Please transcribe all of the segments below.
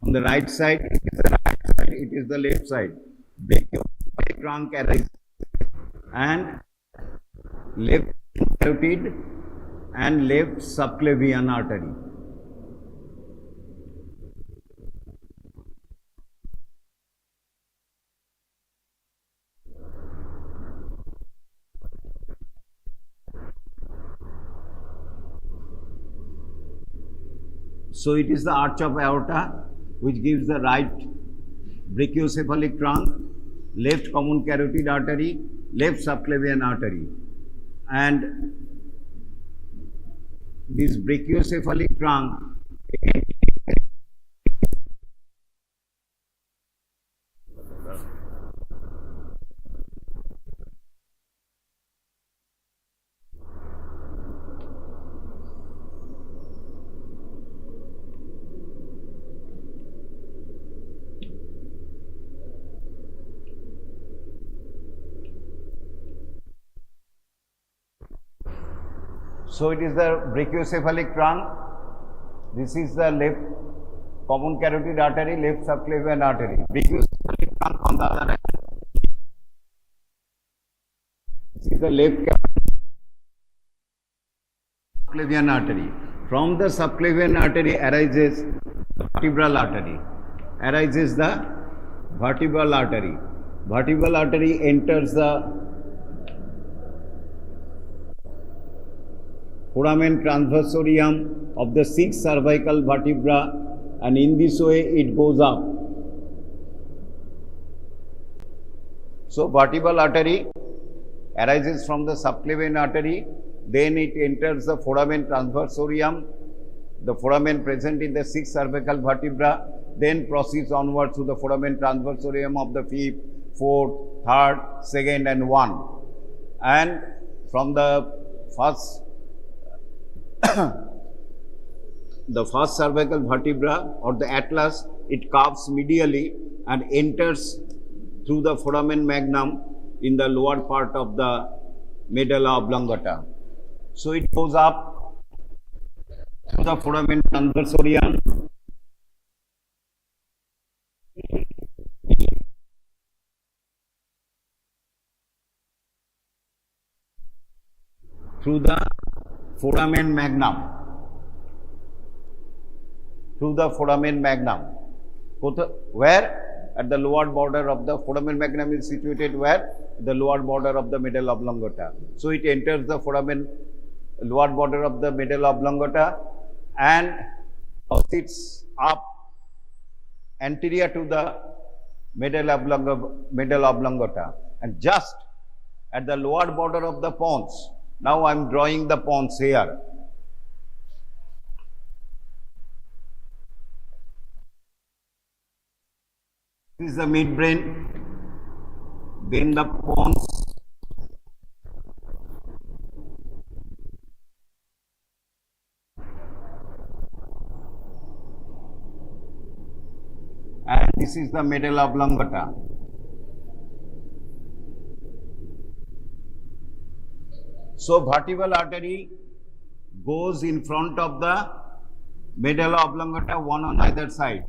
On the right side, it is the right side, it is the left side. Brachiocephalic trunk arises and left carotid and left subclavian artery. So it is the arch of aorta which gives the right brachiocephalic trunk, left common carotid artery, left subclavian artery, and this brachiocephalic trunk so it is the brachiocephalic trunk. This is the left common carotid artery, left subclavian artery. Brachiocephalic trunk on the other hand. This is the left subclavian artery. From the subclavian artery arises the vertebral artery. Vertebral artery enters the foramen transversorium of the 6 cervical vertebra, and in this way it goes up. So vertebral artery arises from the subclavian artery, then it enters the foramen transversorium, the foramen present in the 6 cervical vertebra, then proceeds onwards to the foramen transversorium of the 5th, 4th, 3rd, 2nd and 1. And from the first cervical vertebra or the atlas, it curves medially and enters through the foramen magnum in the lower part of the medulla oblongata. So it goes up to the foramen transversorium, through the foramen magnum, where at the lower border of the foramen magnum is situated where? The lower border of the medulla oblongata. So it enters the lower border of the medulla oblongata and proceeds up anterior to the medulla oblongata, and just at the lower border of the pons. Now I am drawing the pons here. This is the midbrain, then the pons, and this is the medulla oblongata. So vertebral artery goes in front of the medulla oblongata, one on either side,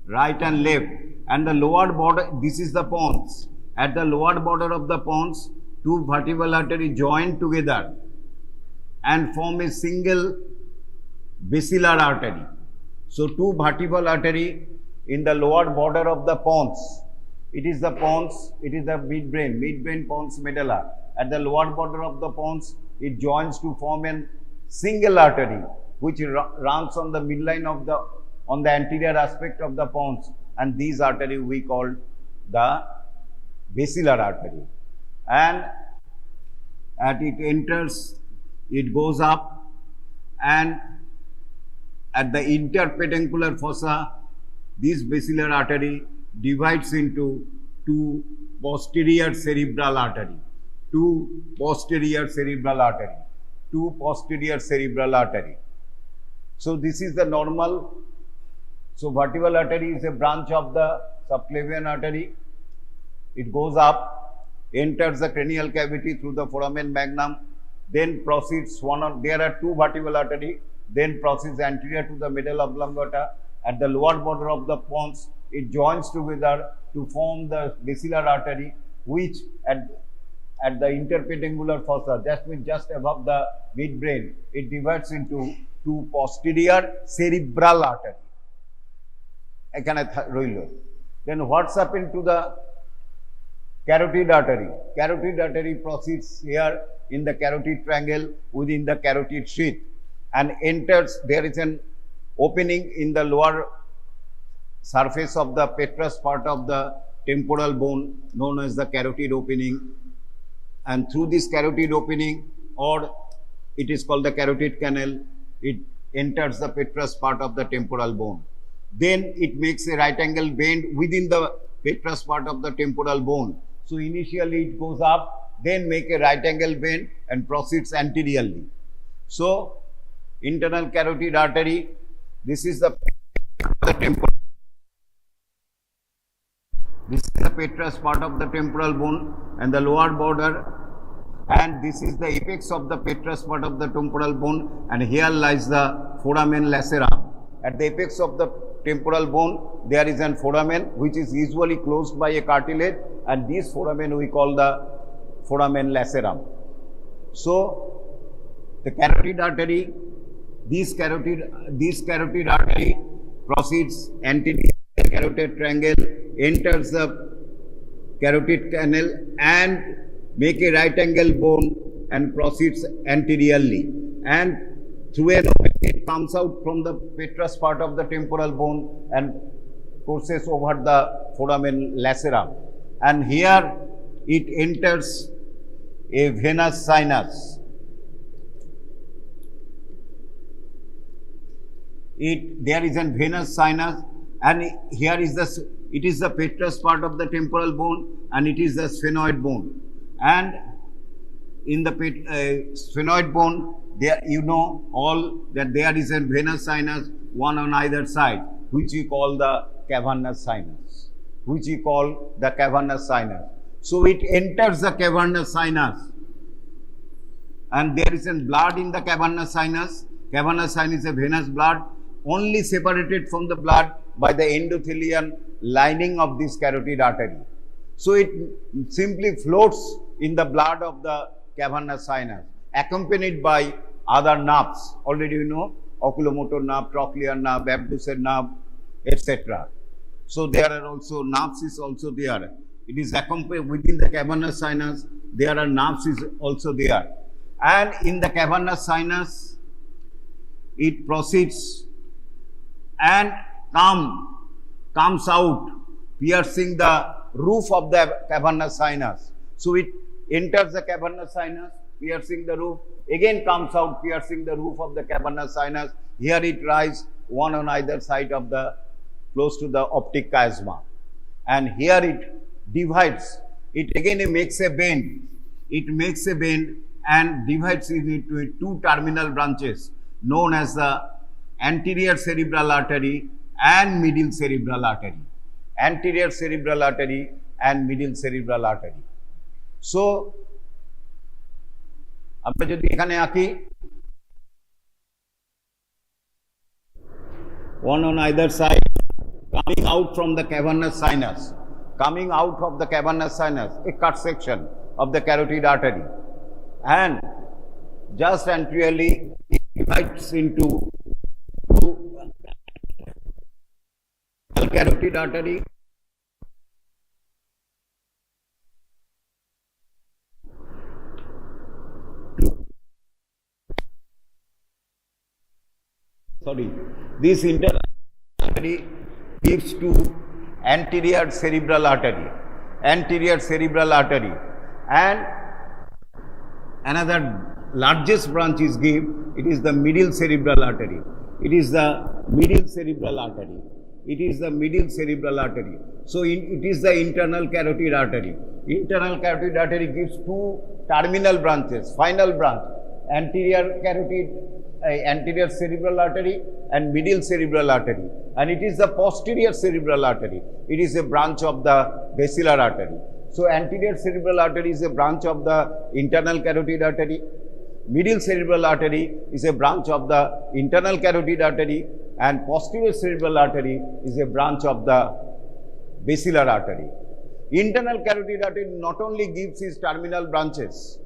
right and left, and the lower border, this is the pons. At the lower border of the pons, two vertebral arteries join together and form a single basilar artery. So two vertebral artery in the lower border of the pons. It is the pons, it is the midbrain pons medulla. At the lower border of the pons, it joins to form a single artery which runs on the midline of on the anterior aspect of the pons, and these artery we call the basilar artery. And as it enters, it goes up, and at the interpedunculaar fossa, this basilar artery divides into two posterior cerebral artery. So this is the normal. So vertebral artery is a branch of the subclavian artery. It goes up, enters the cranial cavity through the foramen magnum, then proceeds there are two vertebral artery, then proceeds anterior to the medulla oblongata at the lower border of the pons, it joins together to form the basilar artery, which at the interpendicular fossa, that means just above the midbrain, it divides into two posterior cerebral artery. Then what's happened to the carotid artery? Carotid artery proceeds here in the carotid triangle within the carotid sheath and enters. There is an opening in the lower surface of the petrous part of the temporal bone known as the carotid opening, and through this carotid opening, or it is called the carotid canal, it enters the petrous part of the temporal bone. Then it makes a right angle bend within the petrous part of the temporal bone. So initially it goes up, then make a right angle bend and proceeds anteriorly. So internal carotid artery, this is the temporal. This is the petrous part of the temporal bone and the lower border, and this is the apex of the petrous part of the temporal bone, and here lies the foramen lacerum. At the apex of the temporal bone, there is an foramen which is usually closed by a cartilage, and this foramen we call the foramen lacerum. So the carotid artery, this carotid artery proceeds anterior carotid triangle, enters the carotid canal and make a right angle bone and proceeds anteriorly, and through an opening it comes out from the petrous part of the temporal bone and courses over the foramen lacerum, and here it enters a venous sinus. There is a venous sinus, and here is it is the petrous part of the temporal bone, and it is the sphenoid bone. And in the sphenoid bone, there all that there is a venous sinus, one on either side, which we call the cavernous sinus. So it enters the cavernous sinus, and there is blood in the cavernous sinus. Cavernous sinus is a venous blood, only separated from the blood by the endothelial lining of this carotid artery. So it simply floats in the blood of the cavernous sinus, accompanied by other nerves. Already you know, oculomotor nerve, trochlear nerve, abductor nerve, etc. So there are also nerves is also there. It is accompanied within the cavernous sinus. There are nerves is also there, and in the cavernous sinus, it proceeds and comes out, piercing the roof of the cavernous sinus. So it enters the cavernous sinus, piercing the roof, again comes out, piercing the roof of the cavernous sinus. Here it rises, one on either side of the, close to the optic chiasma. And here it divides, it again makes a bend. It makes a bend and divides it into two terminal branches known as the anterior cerebral artery and middle cerebral artery. Anterior cerebral artery and middle cerebral artery. So, আমরা যদি এখানে আঁকি, one on either side, coming out from the cavernous sinus, a cut section of the carotid artery, and just anteriorly it divides into carotid artery this internal artery gives to anterior cerebral artery, and another largest branch is give, it is the middle cerebral artery. So it is the internal carotid artery. Internal carotid artery gives two terminal branches, final branch, anterior cerebral artery and middle cerebral artery, and it is the posterior cerebral artery. It is a branch of the basilar artery. So anterior cerebral artery is a branch of the internal carotid artery. Middle cerebral artery is a branch of the internal carotid artery, and posterior cerebral artery is a branch of the basilar artery. Internal carotid artery not only gives its terminal branches,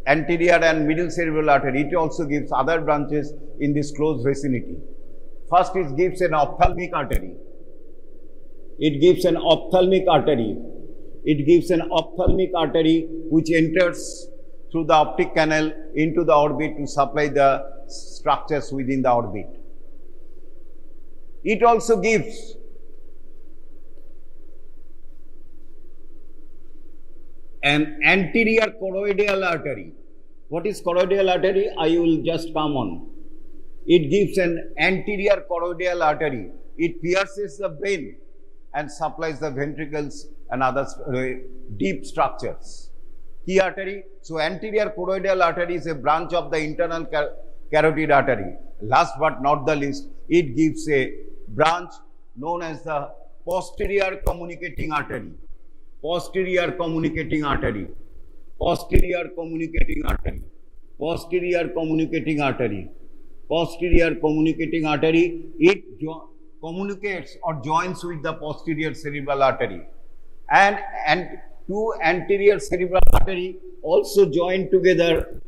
anterior and middle cerebral artery, it also gives other branches in this close vicinity. First, it gives an ophthalmic artery. It gives an ophthalmic artery. It gives an ophthalmic artery which enters through the optic canal into the orbit to supply the structures within the orbit. It also gives an anterior choroidal artery. What is choroidal artery? I will just come on. It gives an anterior choroidal artery. It pierces the brain and supplies the ventricles and other deep structures. Key artery. So, anterior choroidal artery is a branch of the internal carotid artery. Last but not the least, it gives a branch known as the posterior communicating artery. Posterior communicating artery. Posterior communicating artery. Posterior communicating artery. Posterior communicating artery. It communicates or joins with the posterior cerebral artery, and two anterior cerebral artery also join together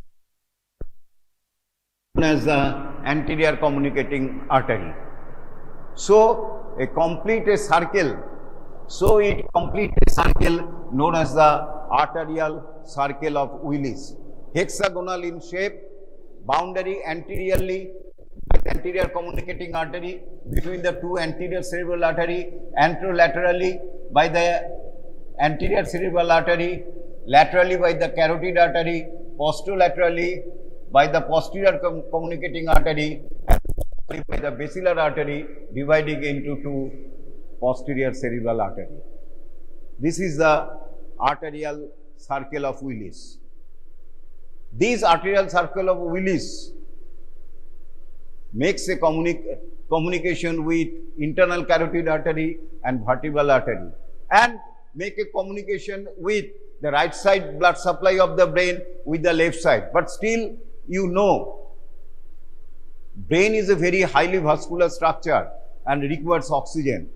as the anterior communicating artery. So, it completes a circle known as the arterial circle of Willis. Hexagonal in shape, boundary anteriorly with anterior communicating artery between the two anterior cerebral artery, anterolaterally by the anterior cerebral artery, laterally by the carotid artery, posterolaterally by the posterior communicating artery, and by the basilar artery, dividing into two posterior cerebral artery. This is the arterial circle of Willis. This arterial circle of Willis makes a communication with internal carotid artery and vertebral artery, and make a communication with the right side blood supply of the brain with the left side. But still, you know, brain is a very highly vascular structure and requires oxygen.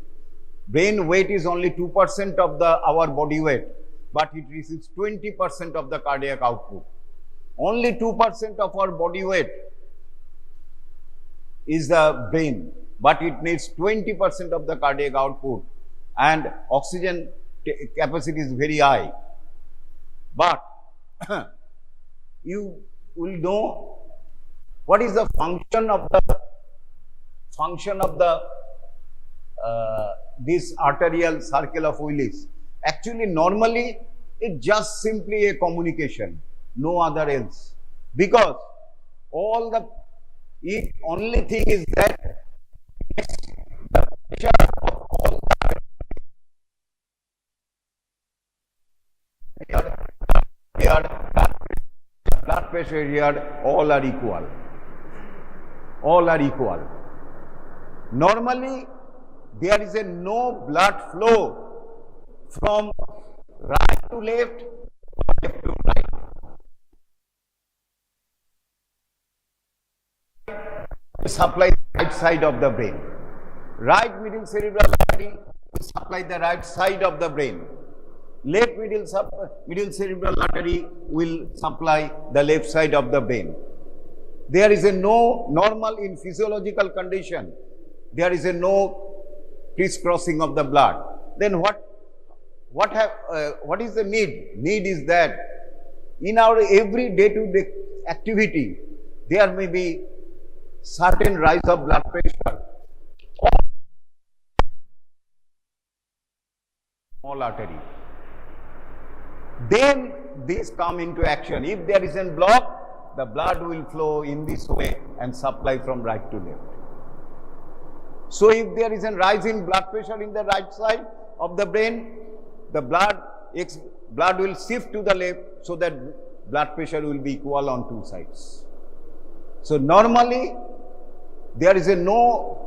Brain weight is only 2% of our body weight, but it receives 20% of the cardiac output. Only 2% of our body weight is the brain, but it needs 20% of the cardiac output, and oxygen capacity is very high. But you will know what is the function of this arterial circle of Willis. Actually, normally it's just simply a communication, no other else, because only thing is that the pressure of all blood pressure here, all are equal. All are equal. Normally, there is no blood flow from right to left or left to right. Supply the right side of the brain. Right middle cerebral artery will supply the right side of the brain. Left middle cerebral artery will supply the left side of the brain. There is no normal in physiological condition. There is no crisscrossing of the blood. Then what is the need? Need is that in our every day-to-day activity, there may be certain rise of blood pressure or small artery. Then these come into action. If there is a block, the blood will flow in this way and supply from right to left. So if there is a rise in blood pressure in the right side of the brain, the blood will shift to the left, so that blood pressure will be equal on two sides. So normally there is no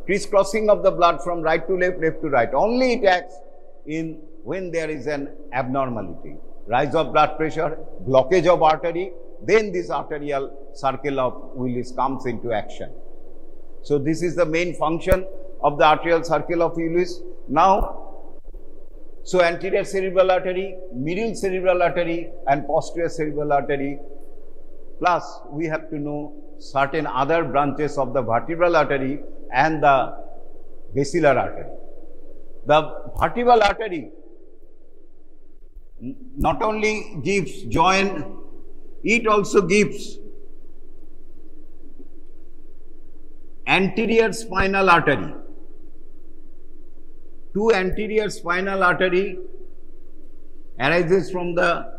crisscrossing of the blood from right to left, left to right. Only it acts when there is an abnormality. rise of blood pressure, blockage of artery, then this arterial circle of Willis comes into action. So this is the main function of the arterial circle of Willis. Now, so anterior cerebral artery, middle cerebral artery and posterior cerebral artery, plus we have to know certain other branches of the vertebral artery and the basilar artery. The vertebral artery not only gives joint, it also gives anterior spinal artery. Two anterior spinal artery arises from the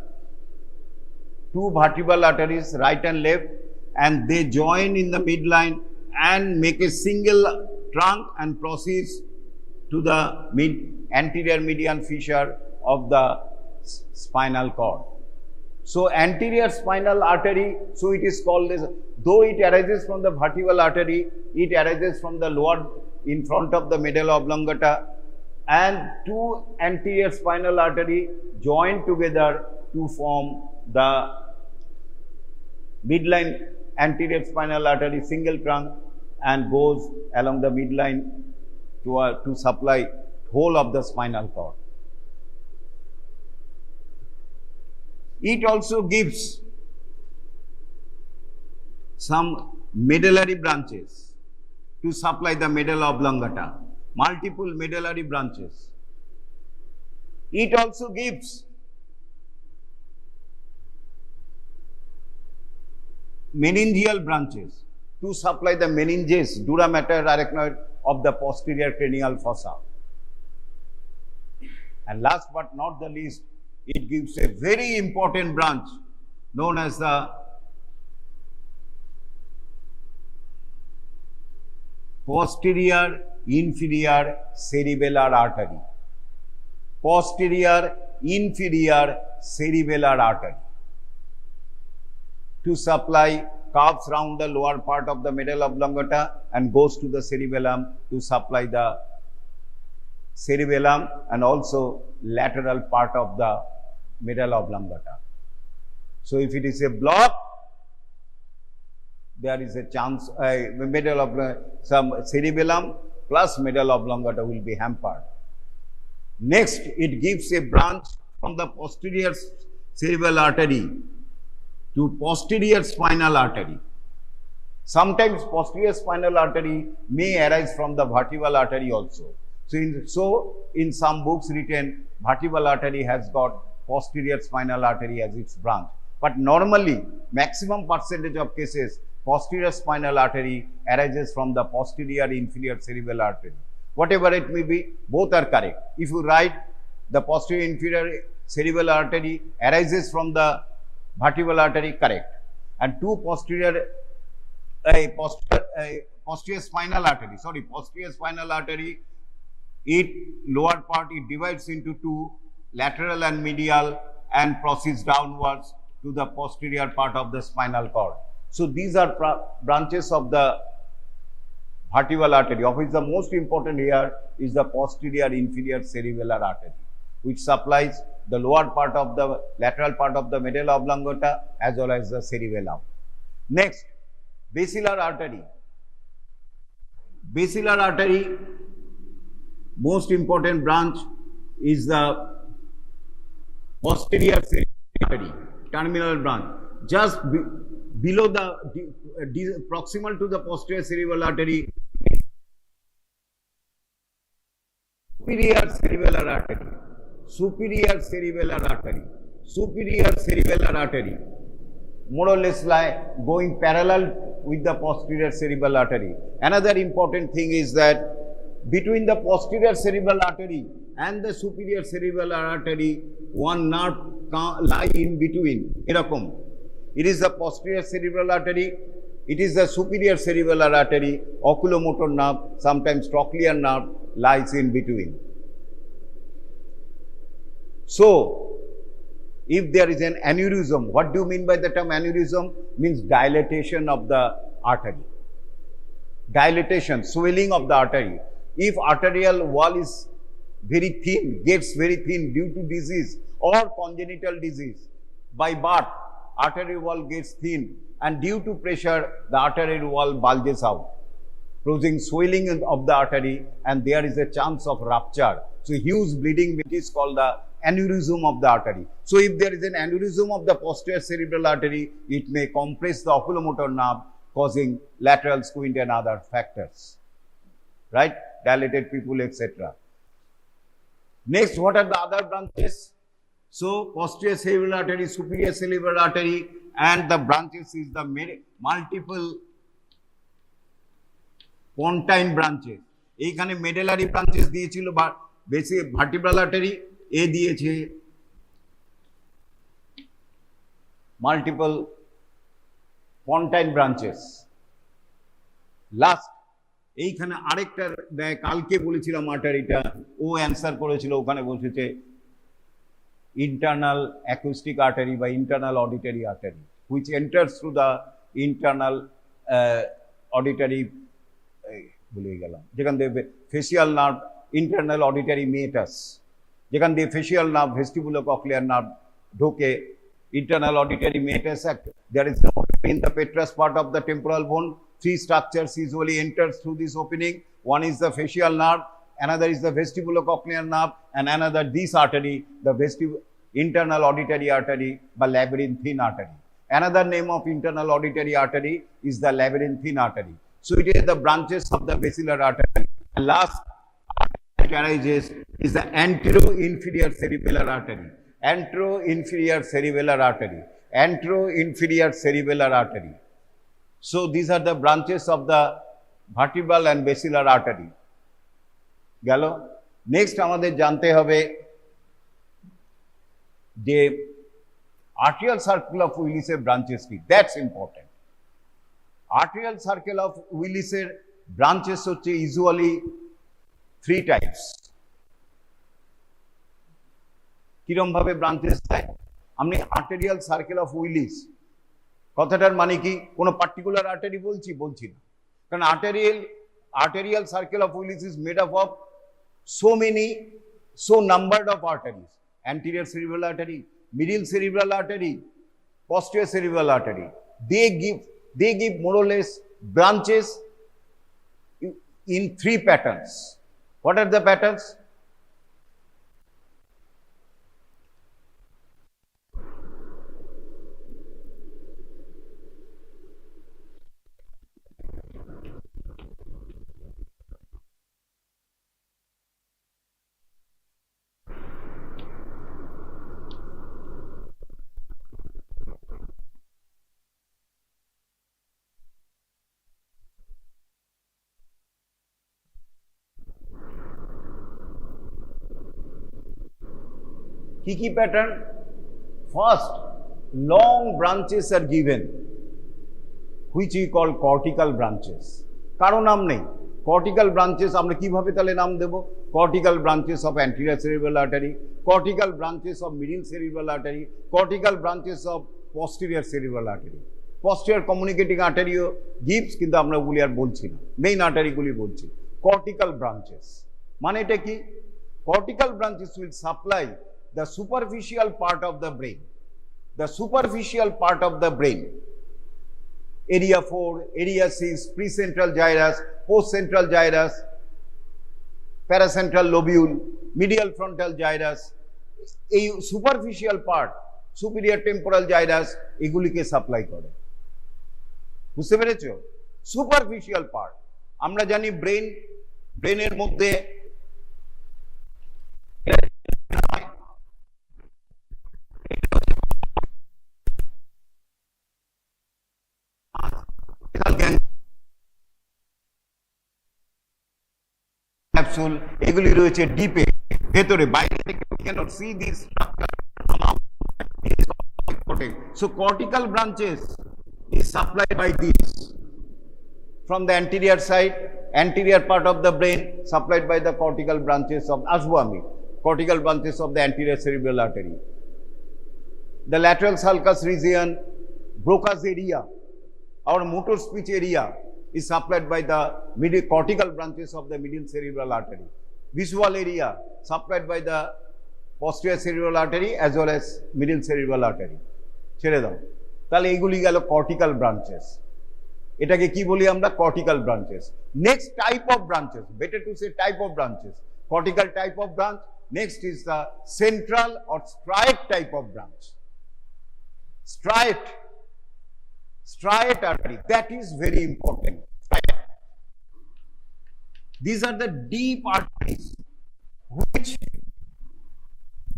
two vertebral arteries, right and left, and they join in the midline and make a single trunk and proceeds to the anterior median fissure of the spinal cord. So anterior spinal artery, so it is called as, though it arises from the vertebral artery, it arises from the lower in front of the medulla oblongata, and two anterior spinal artery join together to form the midline anterior spinal artery single trunk and goes along the midline to supply whole of the spinal cord. It also gives some medullary branches to supply the medulla oblongata, multiple medullary branches. It also gives meningeal branches to supply the meninges, dura mater arachnoid of the posterior cranial fossa. And last but not the least, it gives a very important branch known as the posterior inferior cerebellar artery. Posterior inferior cerebellar artery to supply, curves round the lower part of the medulla oblongata and goes to the cerebellum to supply the cerebellum and also lateral part of the medulla oblongata. So if it is a block, there is a chance some cerebellum plus medulla oblongata will be hampered. Next, it gives a branch from the posterior cerebral artery to posterior spinal artery. Sometimes posterior spinal artery may arise from the vertebral artery also. So in some books written, vertebral artery has got posterior spinal artery as its branch. But normally, maximum percentage of cases, posterior spinal artery arises from the posterior inferior cerebral artery. Whatever it may be, both are correct. If you write the posterior inferior cerebral artery arises from the vertebral artery, correct. And two posterior spinal artery, it lower part, it divides into two, lateral and medial, and proceeds downwards to the posterior part of the spinal cord. So these are branches of the vertebral artery, of which the most important here is the posterior inferior cerebellar artery, which supplies the lower part of the lateral part of the medulla oblongata as well as the cerebellum. Next, basilar artery. Basilar artery, most important branch is the posterior cerebellar artery, terminal branch. Just below the proximal to the posterior cerebral artery, superior cerebellar artery, superior cerebellar artery, more or less like going parallel with the posterior cerebral artery. Another important thing is that between the posterior cerebral artery and the superior cerebral artery, one nerve lie in between. It is the posterior cerebral artery, it is the superior cerebellar artery, oculomotor nerve, sometimes trochlear nerve lies in between. So, if there is an aneurysm, what do you mean by the term aneurysm? Means dilatation of the artery. Dilatation, swelling of the artery. If arterial wall is very thin, gets very thin due to disease or congenital disease. By birth, artery wall gets thin, and due to pressure, the artery wall bulges out, causing swelling of the artery, and there is a chance of rupture. So huge bleeding, which is called the aneurysm of the artery. So if there is an aneurysm of the posterior cerebral artery, it may compress the oculomotor nerve, causing lateral squint and other factors, right? Dilated pupil, etc. Next, what are the other branches? So posterior cerebral artery, superior cerebral artery, and the branches is the multiple pontine branches. এইখানে medullary branches দিয়েছিল বা বেশি vertebral artery, এ দিয়েছে multiple pontine branches. Last এইখানে আরেকটা কালকে বলেছিলাম আর্টারিটা, ও answer করেছিল, ওখানে বসেছে internal acoustic artery by internal auditory artery, which enters through the internal auditory, যেখান থেকে facial nerve, internal auditory meatus, যেখান দিয়ে facial nerve, vestibulocochlear nerve ঢোকে, internal auditory meatus act. There is in the petrous part of the temporal bone, three structures usually enters through this opening. One is the facial nerve, another is the vestibulocochlear nerve, and another this artery, the internal auditory artery by labyrinthine artery. Another name of internal auditory artery is the labyrinthine artery. So it is the branches of the basilar artery. And last arises is the antero-inferior cerebellar artery. Antero-inferior cerebellar artery. Antero-inferior cerebellar artery. So these are the branches of the vertebral and basilar artery. গেল। Next আমাদের জানতে হবে যে arterial circle of উইলিসের branches কি, that's important. Arterial circle of উইলিসের branches হচ্ছে usually 3 types. কিরম ভাবে ব্রাঞ্চেস হয়? আমি আর্টেরিয়াল সার্কেল অফ উইলিস কথাটার মানে কি কোনো পার্টিকুলার আর্টারি বলছি না, কারণ arterial circle of Willis is made up of so numbered of arteries: anterior cerebral artery, middle cerebral artery, posterior cerebral artery. They give more or less branches in 3 patterns. What are the patterns? Key pattern. First, long branches are given, which we call cortical branches. কারো নাম নেই। cortical branches আমরা কিভাবে তাহলে নাম দেব? cortical branches of anterior cerebral artery, cortical branches of middle cerebral artery, cortical branches of posterior cerebral artery. posterior communicating artery gives, কিন্তু আমরা ওগুলি আর বলছি না, মেইন আর্টারি গুলি বলছি। cortical branches মানে এটা কি? cortical branches will supply the superficial part of the brain. The superficial part of the brain. Area 4, area 6, precentral gyrus, postcentral gyrus, paracentral lobule, medial frontal gyrus. এই superficial part, superior temporal gyrus, এগুলিকে supply করে। বুঝতে পেরেছো? superficial part. আমরা জানি ব্রেনের মধ্যে capsule এগুলি রয়েছে ডিপে, ভেতরে, বাইরে থেকে we cannot see this structure from outside. So cortical branches is supplied by this from the anterior side, anterior part of the brain, supplied by the cortical branches of cortical branches of the anterior cerebral artery. The lateral sulcus region, Broca's area, our motor speech area is supplied by the cortical branches of the middle cerebral artery. visual area supplied by the posterior cerebral artery as well as middle cerebral artery. ছেড়ে দাও, তাহলে এইগুলি গেল cortical branches. এটাকে কি বলি আমরা? Cortical branches. Next type of branches, better to say type of branches, cortical type of branch. Next is the central or straight type of branch. Striate artery, that is very important. These are the deep arteries which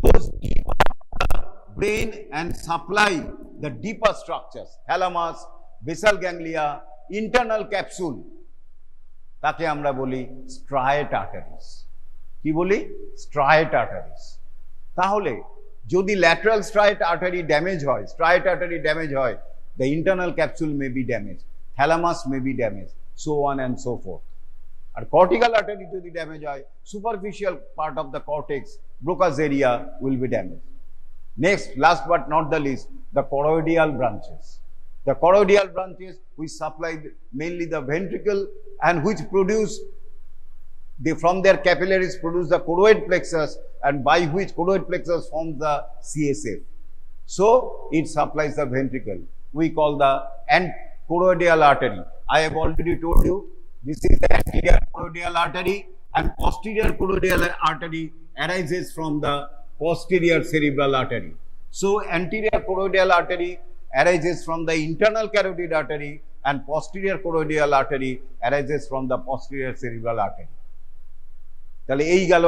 goes deep the brain and supply the deeper structures, thalamus, basal ganglia, internal capsule. তাকে আমরা বলি striate arteries। কি বলি? striate arteries। তাহলে যদি lateral striate artery damage হয়, the internal capsule may be damaged, thalamus may be damaged, so on and so forth. আর cortical artery যদি ড্যামেজ হয়, superficial part of the cortex, Broca's area will be damaged. Next, last but not the least, the choroidal branches. The choroidal branches which supply mainly the ventricle and which produce, from their capillaries produce the choroid plexus, and by which choroid plexus forms the CSF. So it supplies the ventricle. We call the choroidal artery. I have already told you this is the anterior choroidal artery, and posterior choroidal artery arises from the posterior cerebral artery. So anterior choroidal artery arises from the internal carotid artery, and posterior choroidal artery arises from the posterior cerebral artery. তাহলে এই গেল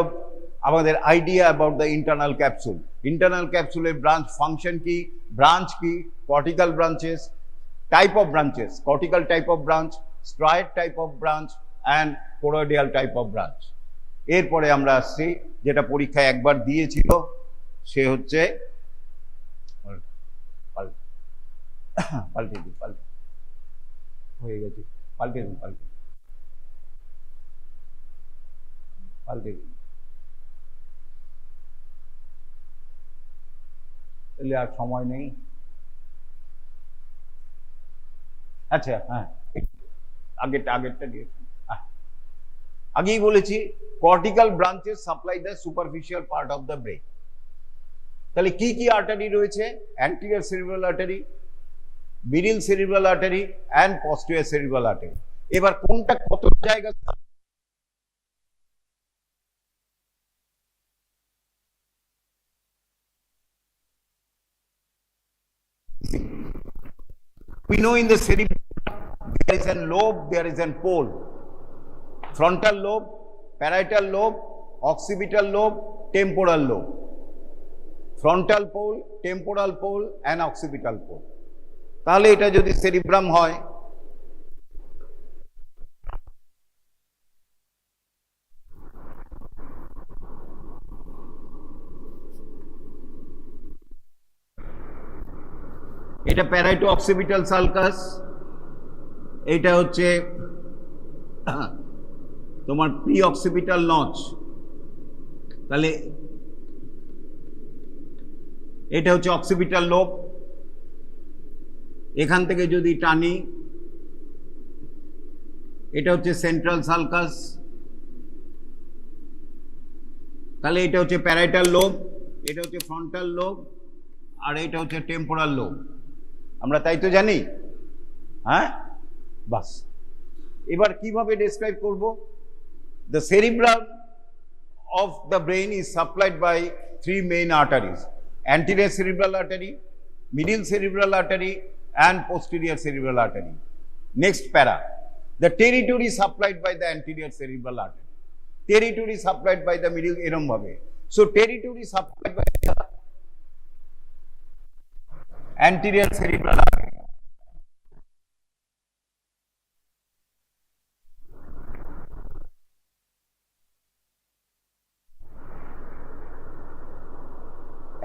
আমাদের idea about the internal capsule. Internal ক্যাপসুলের branch function কি, branch কি, cortical branches, type of branches, cortical type of branch, striate type of branch and choroidal type of branch. এরপরে আমরা আসছি যেটা পরীক্ষায় একবার দিয়েছিল, সে হচ্ছে পাল্টে হয়ে গেছে, পাল্টে তাহলে আর সময় নেই। আচ্ছা, হ্যাঁ, আগেরটা দিয়েছি। আগেই বলেছি cortical branches supply the superficial part of the brain. তাহলে কি কি আর্টারি রয়েছে? Anterior cerebral artery, middle cerebral artery and posterior cerebral artery. এবার কোনটা কত জায়গা? We know in the cerebrum there is a lobe, there is a pole. Frontal lobe, parietal lobe, occipital lobe, temporal lobe. Frontal pole, temporal pole and occipital pole. তাহলে এটা যদি cerebrum হয়, এটা প্যারাইটো occipital sulcus, এটা হচ্ছে তোমার pre occipital notch. তাহলে এটা হচ্ছে অক্সিপিটাল লোব। এখান থেকে যদি টানি, এটা হচ্ছে সেন্ট্রাল সালকাস, তাহলে এটা হচ্ছে প্যারাইটাল লোব, এটা হচ্ছে ফ্রন্টাল লোব, আর এটা হচ্ছে টেম্পোরাল লোব। আমরা তাই তো জানি, হ্যাঁ? বাস, এবার কিভাবে ডেসক্রাইব করব? The cerebrum of the brain is supplied by three main arteries: anterior cerebral artery, middle cerebral artery and posterior cerebral artery. Next para, the territory supplied by the anterior cerebral artery, territory supplied by the middle, এরম ভাবে। So territory supplied by the anterior cerebral artery,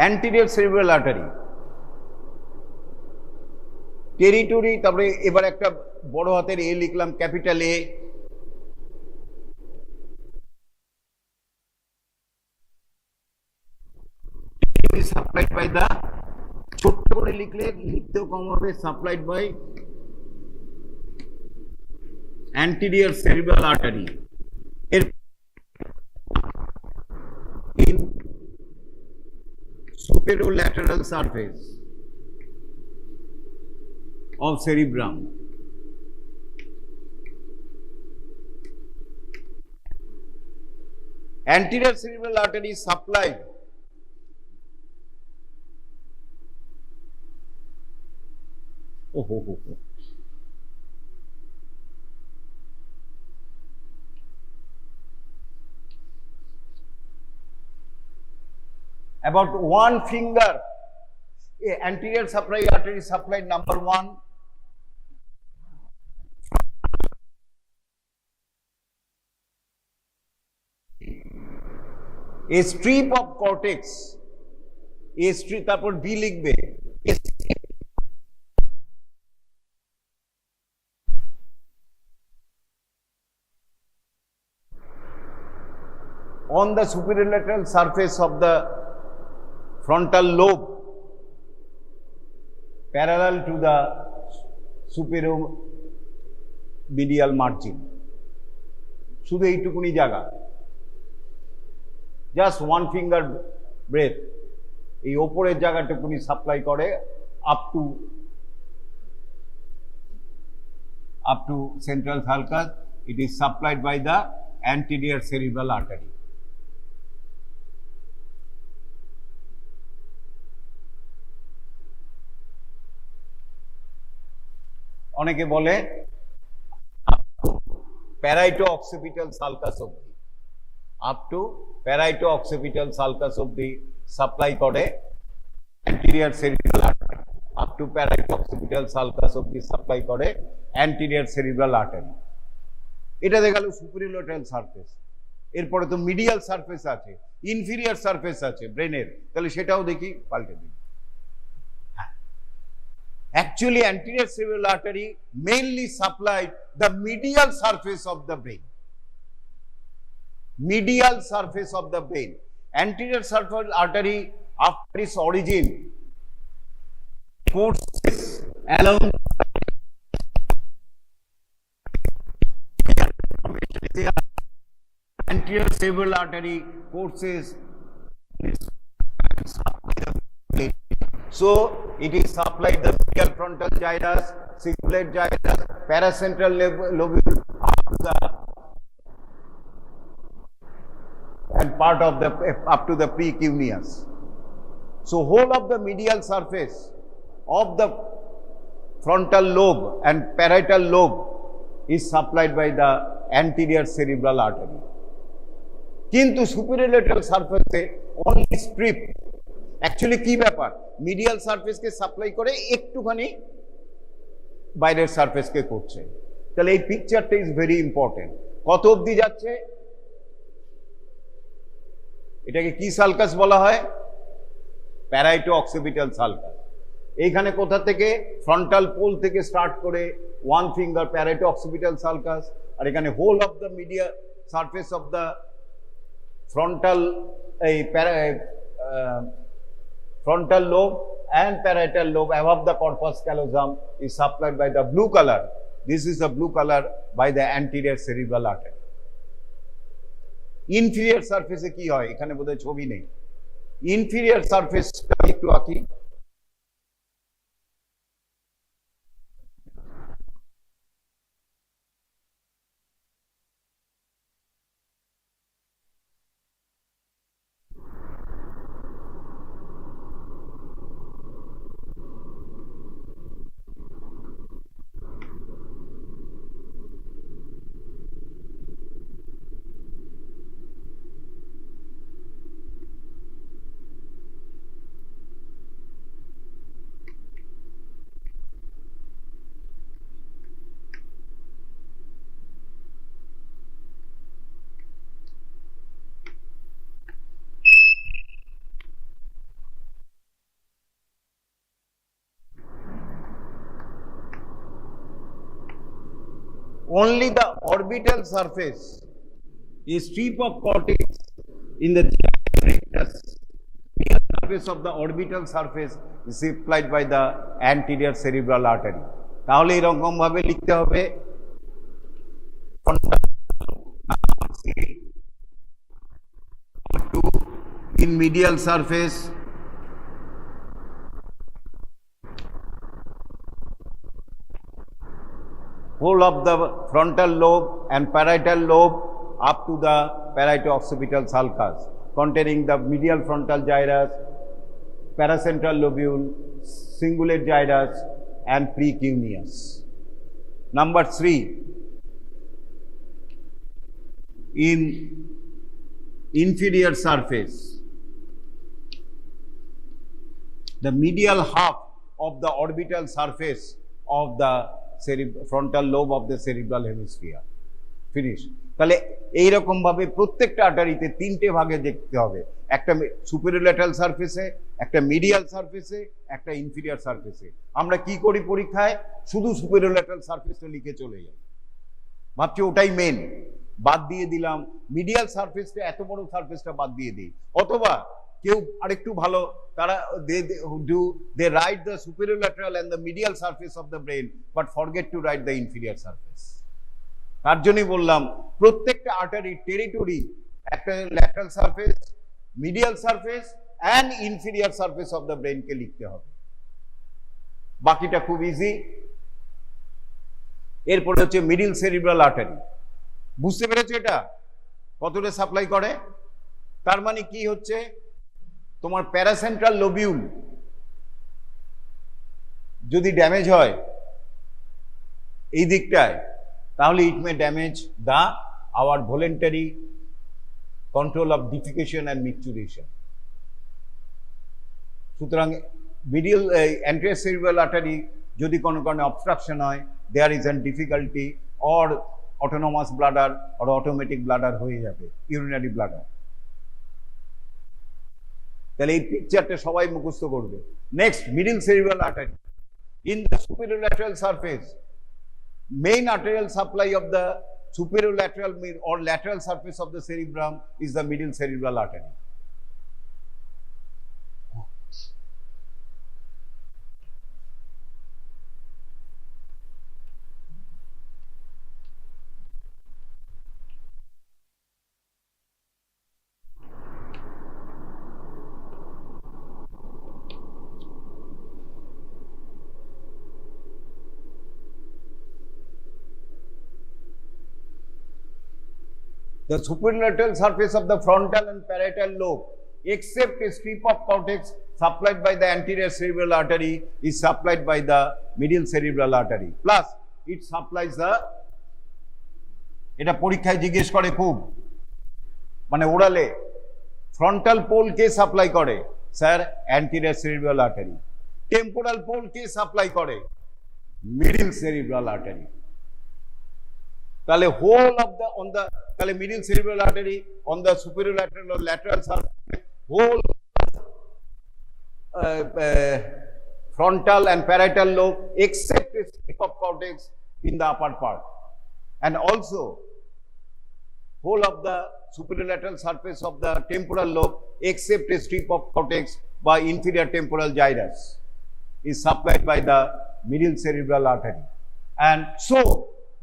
anterior cerebral artery territory. তারপরে এবার একটা বড় হাতের A লিখলাম, capital A. Supplied by the, ছোট্ট করে লিখলে লিখতেও কম হবে, supplied by anterior cerebral artery। এর superolateral surface of cerebrum. Anterior cerebral artery is supplied about one finger. Anterior supply artery is supplied number one. A strip of cortex, a strip, তারপর B লিখবে, on the superolateral surface of the frontal lobe parallel to the superomedial margin. শুধু এইটুকুনি জায়গা, just one finger breadth, এই ওপরের জায়গাটুকুনি supply করে up to central sulcus. It is supplied by the anterior cerebral artery. অনেকে বলে প্যারাইটো-অক্সিপিটাল সালকাস অবধি, আপ টু প্যারাইটো-অক্সিপিটাল সালকাস অবধি সাপ্লাই করে anterior cerebral artery, up to parieto occipital sulcus অবধি সাপ্লাই করে অ্যান্টিরিয়র সেরিব্রাল আর্টারি. এটা দেখা গেল সুপিরিয়র সারফেস. এরপরে তো মিডিয়াল সারফেস আছে, ইনফিরিয়র সারফেস আছে ব্রেনের, তাহলে সেটাও দেখি, পাল্টে দিই. Actually, anterior cerebral artery mainly supplied the medial surface of the brain. Medial surface of the brain. Anterior cerebral artery, after its origin, courses along anterior cerebral artery courses. So it is supplied the medial frontal gyrus, cingulate gyrus, paracentral lobule, and part of the up to the precuneus. So whole of the medial surface of the frontal lobe and parietal lobe is supplied by the anterior cerebral artery. কিন্তু superior surface only strip. Actually কি ব্যাপার, medial সারফেসকে supply করে একটুখানি বাইরের সারফেসকে করছে. তাহলে এই পিকচারটা ইজ ভেরি ইম্পর্টেন্ট. কত অবধি যাচ্ছে, এটাকে কি সালকাস বলা হয়? Parieto occipital sulcus. এইখানে কোথা থেকে, ফ্রন্টাল পোল থেকে স্টার্ট করে ওয়ান ফিঙ্গার প্যারাইটো-অক্সিপিটাল সালকাস, আর এখানে whole of the medial surface of the frontal এই frontal lobe and parietal lobe above the corpus callosum is supplied by the blue color. This is the blue color by the anterior cerebral artery. Inferior surface কি হয়, এখানে বোধহয় ছবি নেই. Inferior surface একটু আঁকি. Only the orbital surface, a strip of cortex in the surface of the orbital surface is supplied by the anterior cerebral artery. তাহলে এরকম ভাবে লিখতে হবে, in medial surface whole of the frontal lobe and parietal lobe up to the parieto-occipital sulcus, containing the medial frontal gyrus, paracentral lobule, cingulate gyrus, and precuneus. Number 3, in inferior surface, the medial half of the orbital surface of the frontal lobe of the cerebral hemisphere. Finish. তাহলে এইরকম ভাবে প্রত্যেকটা আর্টারিতে তিনটে ভাগে দেখতে হবে, একটা superior lateral সারফেসে, একটা মিডিয়াল সারফেসে, একটা ইনফিরিয়র সারফেসে। আমরা কি করি পরীক্ষায়? শুধু সুপিরিয়র ল্যাটারাল সারফেসটা লিখে চলে যাই, ভাবছি ওটাই মেন, বাদ দিয়ে দিলাম মিডিয়াল সারফেসটা, এত বড় সারফেসটা বাদ দিয়ে দিই। অথবা কেউ আরেকটু ভালো, তারা they write the superior lateral and the medial surface of the brain but forget to write the inferior surface। তার জন্যই বললাম প্রত্যেকটা আর্টারি টেরিটরি একটা lateral surface, medial surface and inferior surface of the ব্রেনকে লিখতে হবে, বাকিটা খুব ইজি। এরপরে হচ্ছে মিডিল সেরিব্রাল আর্টারি। বুঝতে পেরেছো এটা কতটা সাপ্লাই করে? তার মানে কি হচ্ছে, তোমার প্যারাসেন্ট্রাল লোবিউল যদি ড্যামেজ হয় এই দিকটায়, তাহলে it may damage the our voluntary control of defecation and micturition. সুতরাং মিডিল অ্যান্টেরিয়র সেরিব্রাল আর্টারি যদি কোনো কারণে অবস্ট্রাকশন হয়, there is an difficulty, or autonomous bladder or automatic bladder হয়ে যাবে, ইউরিনারি ব্লাডার। তাহলে এই পিকচারটা সবাই মুখস্থ করবে। Next, middle cerebral artery. In the superior lateral surface, main arterial supply of the superior lateral or lateral surface of the cerebrum is the middle cerebral artery. The superlateral surface of the frontal and parietal lobe, except a strip of cortex supplied by the anterior cerebral artery, is supplied by the middle cerebral artery. Plus, it supplies the, এটা পরীক্ষায় জিজ্ঞেস করে খুব, মানে ওরালে, frontal pole কে supply করে? Sir, anterior cerebral artery. Temporal pole কে সাপ্লাই করে? Middle cerebral artery. তাহলে whole of the on the, তাহলে middle cerebral artery on the superior lateral or lateral surface, whole frontal and parietal lobe except a strip of cortex in the upper part, and also whole of the superior lateral surface of the temporal lobe except a strip of cortex by inferior temporal gyrus is supplied by the middle cerebral artery. And so,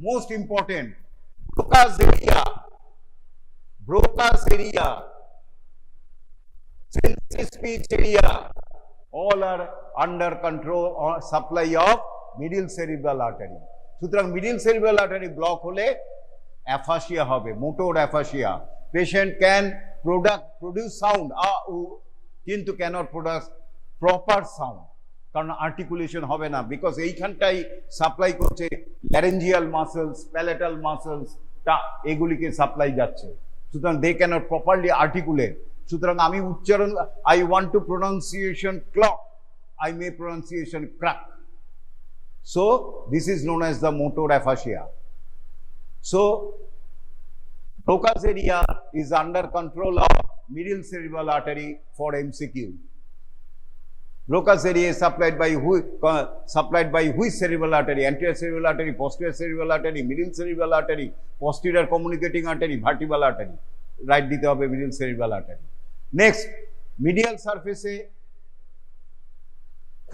most important, Broca's area, sensory speech area, all are under control or supply of middle cerebral artery. সুতরাং middle cerebral artery block হলে aphasia হবে, motor aphasia. Patient can produce sound কিন্তু cannot product proper sound, কারণ articulation হবে না, because এইখানটাই supply করছে laryngeal muscles, প্যালেটাল muscles, এগুলিকে supply যাচ্ছে। সুতরাং দে ক্যানট প্রপারলি আর্টিকুলেট। সুতরাং আমি উচ্চারণ, I want to pronunciation clock, I may pronunciation crack. So this is known as the motor aphasia. So Broca's area is under control of middle cerebral artery for MCQ. Broca's area is supplied by which cerebral artery? Anterior cerebral artery, posterior cerebral artery, middle cerebral artery, posterior communicating artery, vertebral artery. Right dite hobe middle cerebral artery. Next, medial surface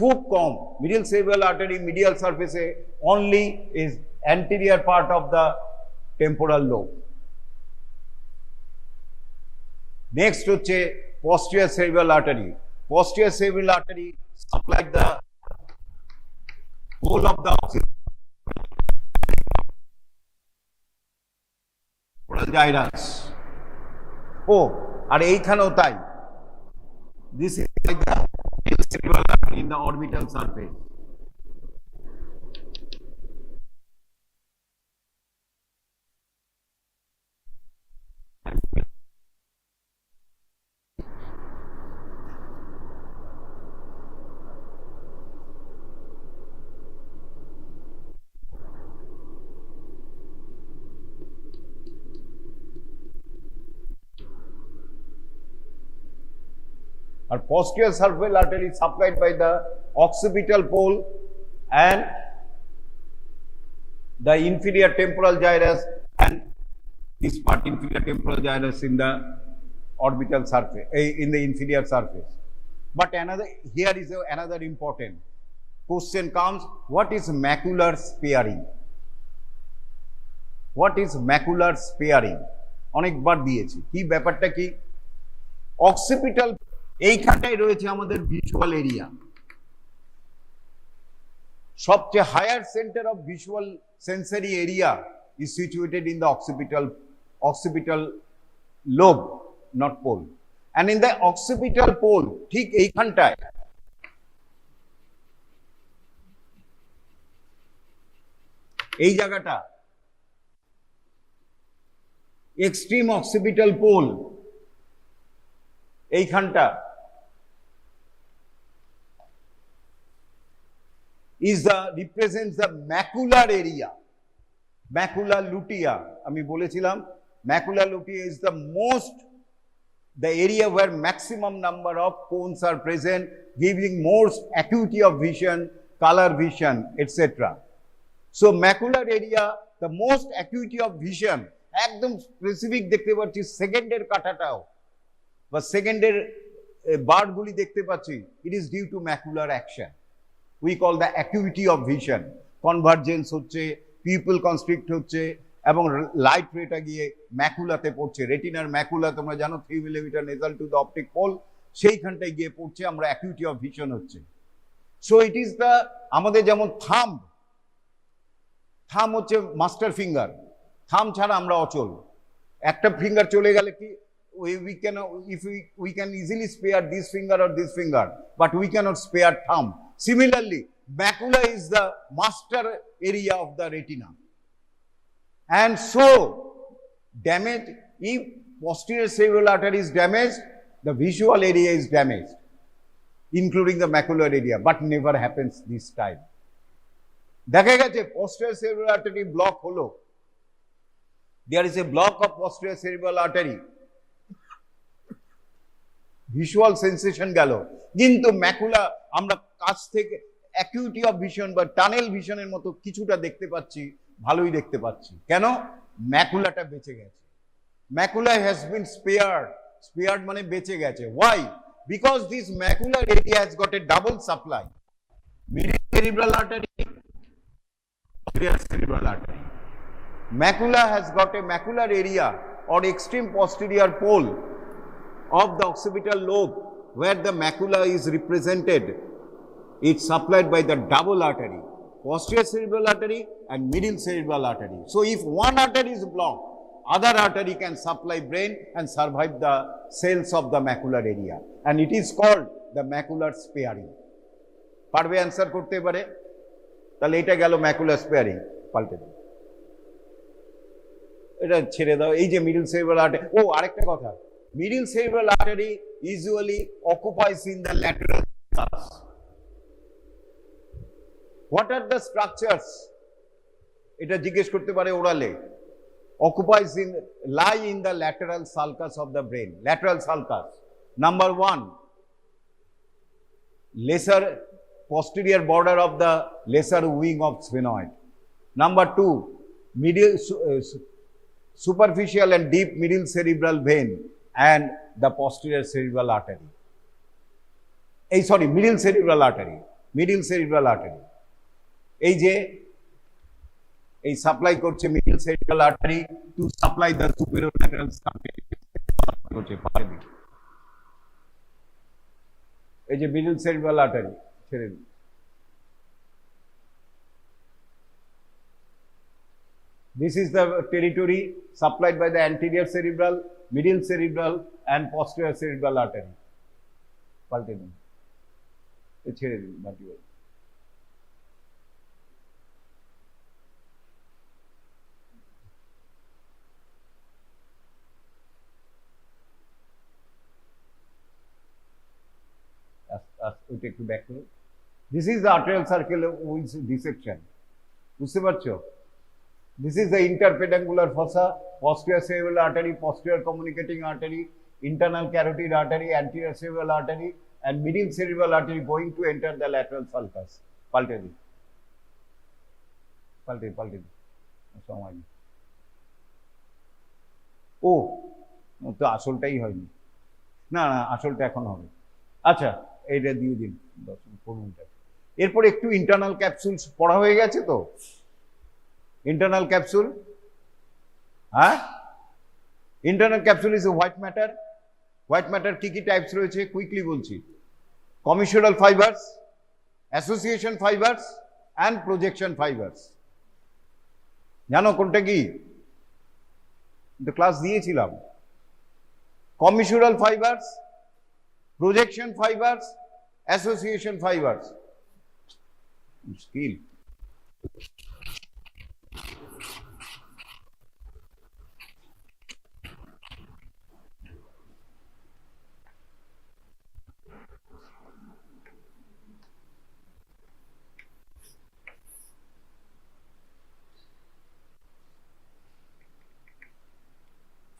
খুব কম, middle cerebral artery medial সারফেসে only is anterior part of the temporal lobe. Next হচ্ছে posterior cerebral artery. Posterior cerebral artery supplied the whole of the gyrus. Oh, আর এইখানেও তাই. This is like the middle cerebral artery in the orbital surface. Our posterior cerebral artery is supplied by the occipital pole and the inferior temporal gyrus, and this part inferior temporal gyrus in the orbital surface, in the inferior surface. But here is another important question comes: what is macular sparing? What is macular sparing? অনেকবার দিয়েছি, কি ব্যাপারটা কি? Occipital এইখানটাই রয়েছে আমাদের visual area. সবচেয়ে higher centre of visual sensory area is situated in the occipital lobe, not pole, and in the occipital pole ঠিক এইখানটায় এই জায়গাটা এক্সট্রিম occipital pole, এইখানটা represents the macular area, macula lutea. আমি বলেছিলাম macula lutea is the area where maximum number of cones are present, giving more acuity of vision, color vision, etc. So macular area, the most acuity of vision, একদম specific দেখতে পাচ্ছি সেকেন্ডের কাটাটাও বা সেকেন্ডের বারগুলি দেখতে পাচ্ছি, it is due to macular action. We call the acuity of vision. Convergence হচ্ছে, পিপল কনস্ট্রিক্ট হচ্ছে, এবং লাইট রেটা গিয়ে ম্যাকুলাতে পড়ছে। রেটিনার ম্যাকুলা তোমরা জানো 3 millimetre nasal to the optic pole, সেইখানটায় গিয়ে পড়ছে, আমরা অ্যাকিউটি অফ ভিশন হচ্ছে। সো ইট ইজ দ্য, আমাদের যেমন থাম হচ্ছে মাস্টার ফিঙ্গার, থাম ছাড়া আমরা অচল। একটা ফিঙ্গার চলে গেলে কি we can easily spare this finger or this finger, but we cannot spare thumb. Similarly, macula is the master area of the retina, and so damage, if posterior cerebral artery is damaged, the visual area is damaged, including the macular area, but never happens this time. দেখা গেছে posterior cerebral artery block হলো, there is a block of posterior cerebral artery, visual sensation গেল, কিন্তু macula আমরা কাছ থেকে অ্যাকিউটি of vision বা tunnel ভিশনের মতো কিছুটা দেখতে পাচ্ছি, ভালোই দেখতে পাচ্ছি। কেন? ম্যাকুলাটা বেঁচে গেছে। ম্যাকুলা হ্যাজ বিন স্পেয়ার্ড মানে বেঁচে গেছে। Why? Because this macular area has got a double supply, middle cerebral artery, posterior cerebral artery. Macula has got a macular area or extreme posterior pole of the occipital lobe where the macula is represented. It's supplied by the double artery, posterior cerebral artery and middle cerebral artery. So if one artery is blocked, other artery can supply brain and survive the cells of the macular area, and it is called the macular sparing. পারবে answer করতে পারে? তাহলে এটা গেল macular sparing. পাল্টে দাও, এটা ছেড়ে দাও। এই যে মিডল সেরিব্রাল আর্টারি, ও আরেকটা কথা, middle cerebral artery usually occupies in the lateral sulcus. What are the structures? এটা জিজ্ঞেস করতে পারে ওরালে। occupies lie in the lateral sulcus of the brain. Lateral sulcus. Number 1, lesser posterior border of the lesser wing of sphenoid. Number 2, superficial and deep middle cerebral vein and the posterior cerebral artery. Middle cerebral artery. এই যে এই supply করছে middle cerebral artery to supply the superior lateral surface করছে পারে। এই যে middle cerebral artery ছেড়ে, This is the territory supplied by the anterior cerebral, middle cerebral and posterior cerebral artery. পাল্টে দিন, ছেড়ে দিন ভার্টিবল। ওইটা একটু ব্যাক করুন। This is the arterial circle with dissection. বুঝতে পারছো? This is the interpedunculaar fossa, posterior cerebral artery, posterior communicating artery, internal carotid artery, anterior cerebral artery, and middle cerebral artery going to enter the lateral sulcus. পাল্টে দিন, পাল্টে দিন, সময় নেই। ও তো আসলটাই হয়নি, না আসলটা এখন হবে। আচ্ছা এইটা দিয়ে দিন 10-15 মিনিট। এরপর একটু ইন্টারনাল ক্যাপসুল পড়া হয়ে গেছে তো। ইন্টারনাল ক্যাপসুল, হ্যাঁ, internal capsule is white matter. White matter কি কি টাইপস রয়েছে কুইকলি বলছি। Commissural fibres, association fibres and projection fibres. জানো কোনটা কি? তো ক্লাস দিয়েছিলাম। Commissural fibres, projection fibers, association fibers. Skill.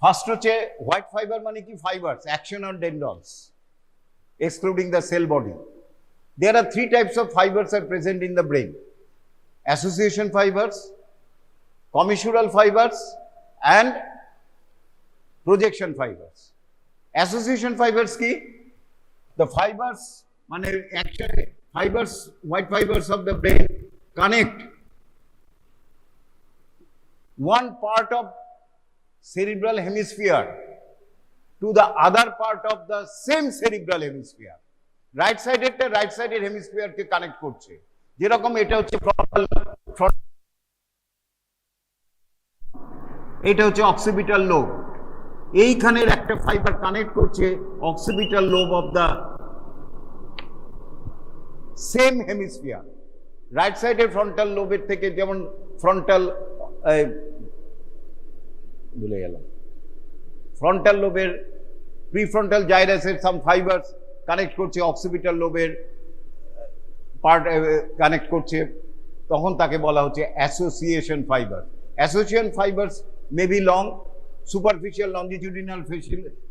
First হচ্ছে white fiber মানে কি? Fibers, action on dendrons, excluding the cell body. There are 3 types of fibers are present in the brain: association fibers, commissural fibers and projection fibers. Association fibers ki? The fibers মানে action fibers, white fibers of the brain connect one part of cerebral hemisphere to the other part of the same cerebral hemisphere. Right সাইডেরটা right সাইডের হেমিস্ফিয়ারকে connect করছে। যেরকম এটা হচ্ছে এটা হচ্ছে অক্সিপিটাল লোব, এইখানের একটা ফাইবার কানেক্ট করছে occipital lobe of the same hemisphere. Right সাইডের ফ্রন্টাল লোবের থেকে, যেমন ফ্রন্টাল ভুলে গেলাম, ফ্রন্টাল লোবের প্রিফ্রন্টাল জাইরাসের সাম ফাইবার্স কানেক্ট করছে অক্সিপিটাল লোবের পার্ট কানেক্ট করছে, তখন তাকে বলা হচ্ছে association fibre. Association fibres may be long, superficial longitudinal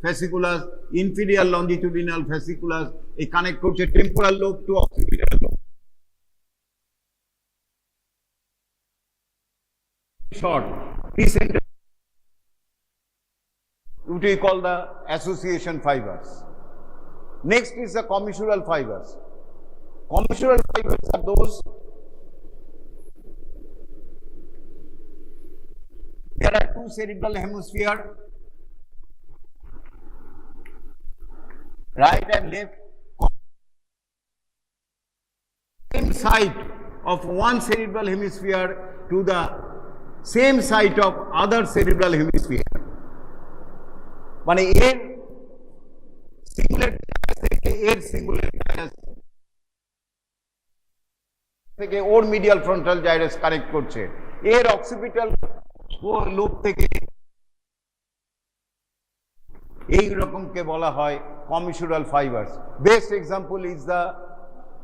fasciculus, inferior longitudinal fasciculus, এই কানেক্ট করছে temporal lobe to occipital lobe. Short decenter, which we call the association fibers. Next is the commissural fibers. Commissural fibers are those, there are 2 cerebral hemisphere, right and left, same side of one cerebral hemisphere to the same side of other cerebral hemisphere. মানে এর singular থেকে এর cingulate gyrus থেকে ওর medial frontal gyrus connect করছে, এর occipital lobe থেকে, এই রকমকে বলা হয় commissural fibres. Best example is the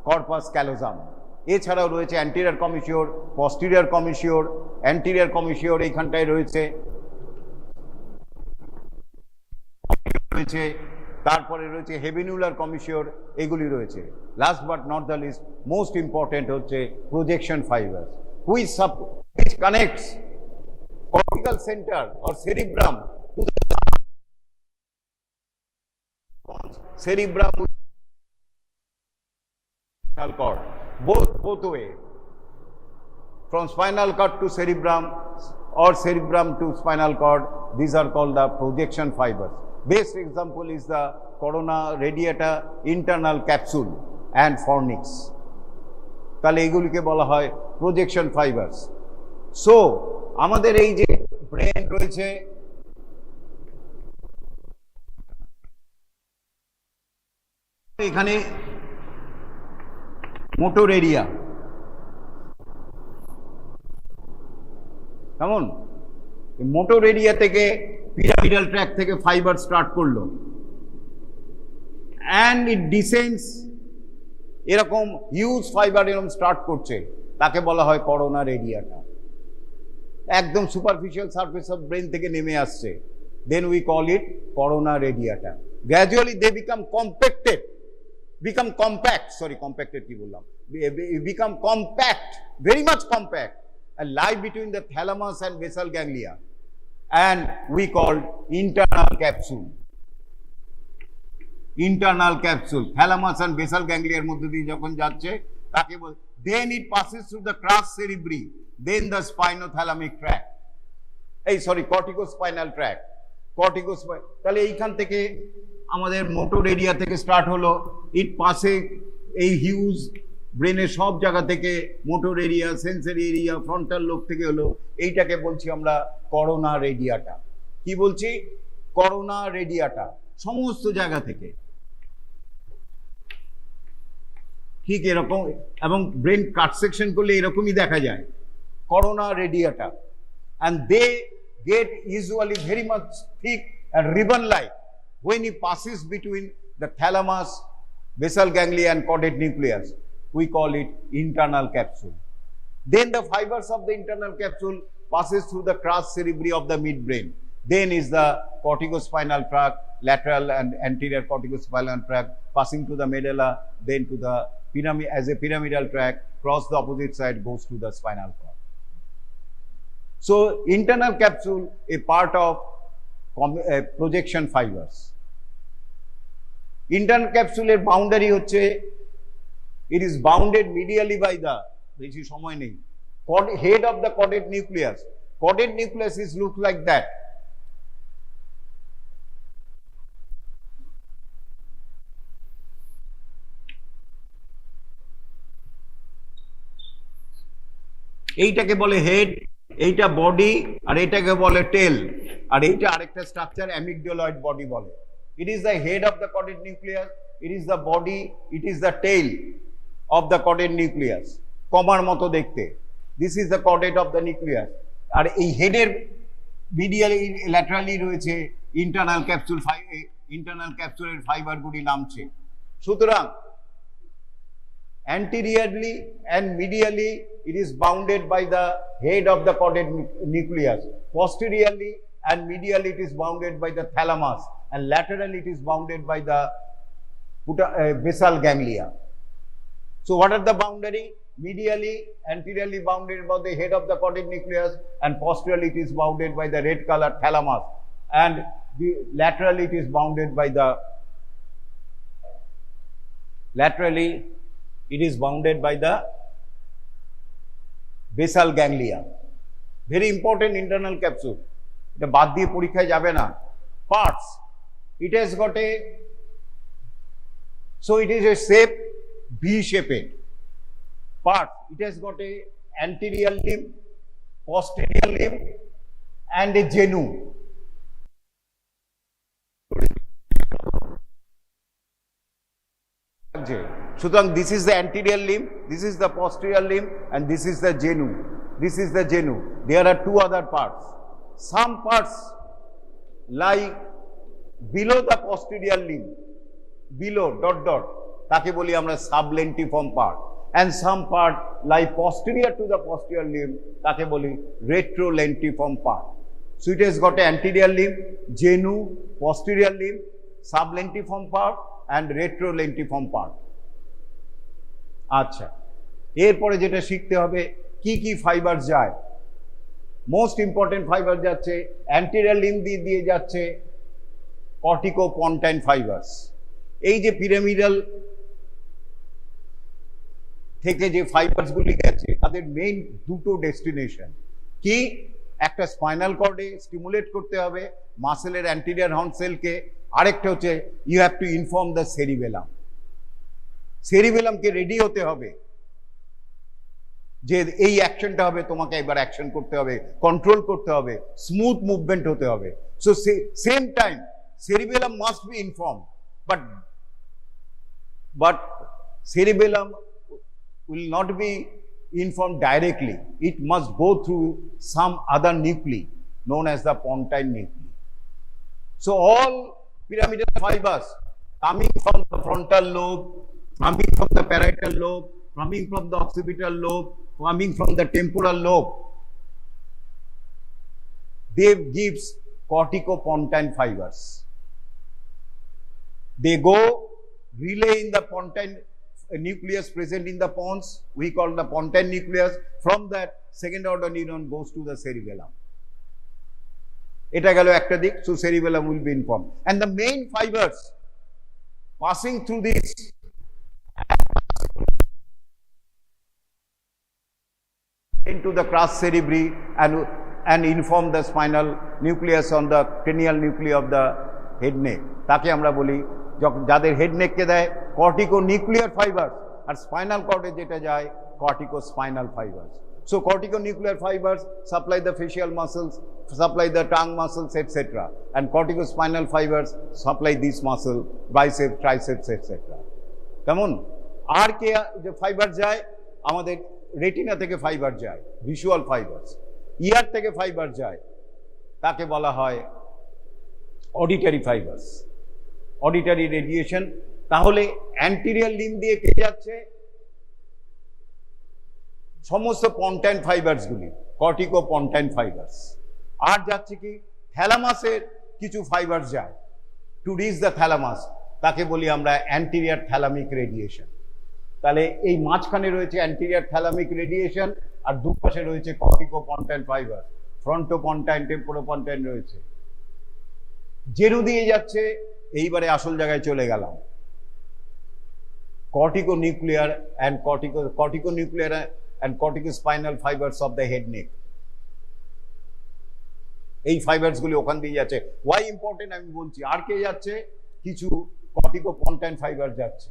corpus callosum. এছাড়াও রয়েছে anterior commissure, posterior commissure. Anterior commissure এইখানটায় রয়েছে, তারপরে রয়েছে হেভিনুলার কমিসিওর, এগুলি রয়েছে। Last but not the least, most important হচ্ছে projection fibres, which connects cortical centre or cerebrum to cerebrum spinal cord, both way, from spinal cord to cerebrum or cerebrum to spinal cord. These are called the projection fibers. Best example is the corona radiata, internal capsule and fornix. তাহলে এগুলিকে বলা হয় projection fibers. So আমাদের এই যে brain রয়েছে, এখানে motor area কেমন, মোটর এরিয়া থেকে পিরামিডাল ট্র্যাক থেকে ফাইবার স্টার্ট করলো অ্যান্ড ইট ডিসেন্ডস, এরকম হিউজ ফাইবার এরকম স্টার্ট করছে, তাকে বলা হয় করোনার এরিয়াটা। একদম সুপারফিশিয়াল সারফেস অফ ব্রেন থেকে নেমে আসছে, দেন উই কল ইট করোনার এরিয়াটা। Gradually they become compacted, compacted কি বললাম, become compact, very much compact, and lie between the thalamus and basal ganglia, and we call internal capsule. Thalamus and basal ganglia এর মধ্যে দিয়ে যখন যাচ্ছে তাকে বল, then it passes through the crus cerebri, then the spinothalamic tract, corticospinal tract, তাহলে এইখান থেকে আমাদের মোটর এরিয়া থেকে স্টার্ট হলো, ইট পাসে এই হিউজ ব্রেনের সব জায়গা থেকে motor area, sensory area, frontal lobe থেকে হলো, এইটাকে বলছি আমরা করোনা রেডিয়াটা। কি বলছি? করোনা রেডিয়াটা, সমস্ত জায়গা থেকে ঠিক এরকম, এবং ব্রেন কাট সেকশন করলে এরকমই দেখা যায় corona রেডিয়াটা, and they get usually very much thick and ribbon like when it passes between the thalamus, basal ganglia and caudate nucleus. We call it internal capsule. Then the fibers of the internal capsule passes through the crus cerebri of the midbrain. Then is the corticospinal tract, lateral and anterior corticospinal tract, passing to the medulla, then to the pyramid, as a pyramidal tract, cross the opposite side, goes to the spinal cord. So internal capsule a part of projection fibers. Internal capsule এর boundary হচ্ছে, it is bounded medially by the, বেশি সময় নেই, head of the caudate nucleus. Caudate nucleus is look like that. এইটাকে বলে head, এইটা body, আর এইটাকে বলে টেল, আর এইটা আরেকটা স্ট্রাকচার অ্যামিগডালয়েড বডি বলে। It is the head of the caudate nucleus, it is the body, it is the tail of the caudate nucleus, কমার মতো দেখতে। This is the caudate of the nucleus, আর এই হেডের মিডিয়ালি ল্যাটারালি রয়েছে internal capsule, internal ক্যাপসুলের ফাইবারগুলি নামছে। সুতরাং anteriorly and medially it is bounded by the head of the caudate nucleus, posteriorly and medially it is bounded by the thalamus, and laterally it is bounded by the basal ganglia. So what are the boundary? Medially, anteriorly bounded by the head of the caudate nucleus, and posteriorly it is bounded by the red colored thalamus, and laterally it is bounded by the basal ganglia. Very important internal capsule, এটা বাদ দিয়ে পরীক্ষায় যাবে না। Parts, it has got a, so it is a shape V shaped. Parts, it has got a anterior limb, posterior limb and a genu. সুতরাং this is the anterior limb, this is the posterior limb, and this is the genu. This is the genu. There are two other parts. Some parts lie below the posterior limb, below dot, তাকে বলি আমরা sublentiform part, and some part lie posterior to the posterior limb, তাকে বলি retrolentiform part. So it has got an anterior limb, genu, posterior limb, sublentiform part and retrolentiform part. আচ্ছা, এরপরে যেটা শিখতে হবে কি কি ফাইবার যায়। মোস্ট ইম্পর্টেন্ট ফাইবার যাচ্ছে অ্যান্টেরিয়র লিম্ব দিয়ে যাচ্ছে কর্টিকোপন্টাইন ফাইবারস। এই যে পিরামিডাল থেকে যে ফাইবারসগুলি গেছে তাদের মেইন দুটো ডেস্টিনেশন কি, একটা স্পাইনাল কর্ডে স্টিমুলেট করতে হবে মাসেলের অ্যান্টেরিয়র হর্ন সেলকে, আরেকটা হচ্ছে you have to inform the cerebellum. সেরিবেলামকে রেডি হতে হবে যে এই অ্যাকশনটা হবে, তোমাকে একবার অ্যাকশন করতে হবে, কন্ট্রোল করতে হবে, স্মুথ মুভমেন্ট হতে হবে। So same time cerebellum must be informed, but cerebellum will not be informed directly. It must go through some other nuclei known as the pontine nuclei. So all pyramidal fibers coming from the frontal lobe, coming from the parietal lobe, coming from the occipital lobe, coming from the temporal lobe, they gives corticopontine fibers. They go relay in the pontine nucleus present in the pons, we call the pontine nucleus. From that, second order neuron goes to the cerebellum. Eta gelo ekta dik, so cerebellum will be informed. And the main fibers passing through this into the crus cerebri and inform the spinal nucleus on the cranial nuclei of the head neck. তাকে আমরা বলি যাদের head নেককে দেয় কর্টিকোনিউক্লিয়ার fibres, আর spinal কর্ডে যেটা যায় corticospinal fibres. So corticonuclear fibers supply the facial muscles, supply the tongue muscles, etc. And corticospinal fibers supply these muscle, biceps, triceps, etc. কেমন? আর কে যে fibre যায়, আমাদের রেটিনা থেকে ফাইবার যায়, ভিজুয়াল ফাইবার্স। ইয়ার থেকে ফাইবার যায়, তাকে বলা হয় অডিটরি ফাইবার্স, অডিটরি রেডিয়েশন। তাহলে অ্যান্টেরিয়র লিম্ব দিয়ে কে যাচ্ছে? সমস্ত পন্টাইন ফাইবার্স গুলি, কর্টিকোপন্টাইন ফাইবার্স। আর যাচ্ছে কি? থ্যালামাসের কিছু ফাইবার্স যায় টু রিচ দ্য থ্যালামাস, তাকে বলি আমরা অ্যান্টেরিয়র থ্যালামিক রেডিয়েশন। তাহলে এই মাঝখানে রয়েছে অ্যান্টেরিয়র থ্যালামিক রেডিয়েশন, আর দুপাশে রয়েছে কর্টিকোপন্টাইন ফাইবার, ফ্রন্টোপন্টাইন, টেম্পোরোপন্টাইন রয়েছে। জেরু দিয়ে যাচ্ছে, এইবারে আসল জায়গায় চলে গেলাম, corticonuclear and corticospinal fibers of the head neck. এই ফাইবারস গুলি ওখান দিয়ে যাচ্ছে। ওয়াই ইম্পর্টেন্ট আমি বলছি, আর কে যাচ্ছে? কিছু কর্টিকোপন্টাইন ফাইবার যাচ্ছে।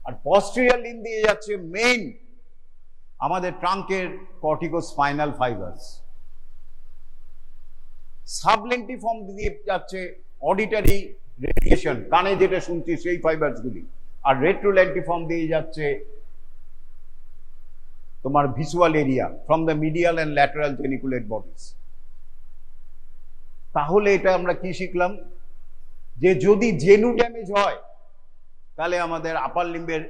আর পস্টেরিয়র লিম্ব দিয়ে যাচ্ছে মেইন আমাদের ট্রাঙ্কের কর্টিকোস্পাইনাল ফাইবারস। সাবলেন্টিফর্ম দিয়ে যাচ্ছে অডিটরি রেডিয়েশন, কানে যেটা শুনছি সেই ফাইবারস গুলি। আর রেট্রোলেন্টিফর্ম দিয়ে যাচ্ছে তোমার visual area from the medial and lateral geniculate bodies. তাহলে এটা আমরা কি শিখলাম? যে যদি জেনু ড্যামেজ হয় তাহলে আমাদের আপার লিম্বের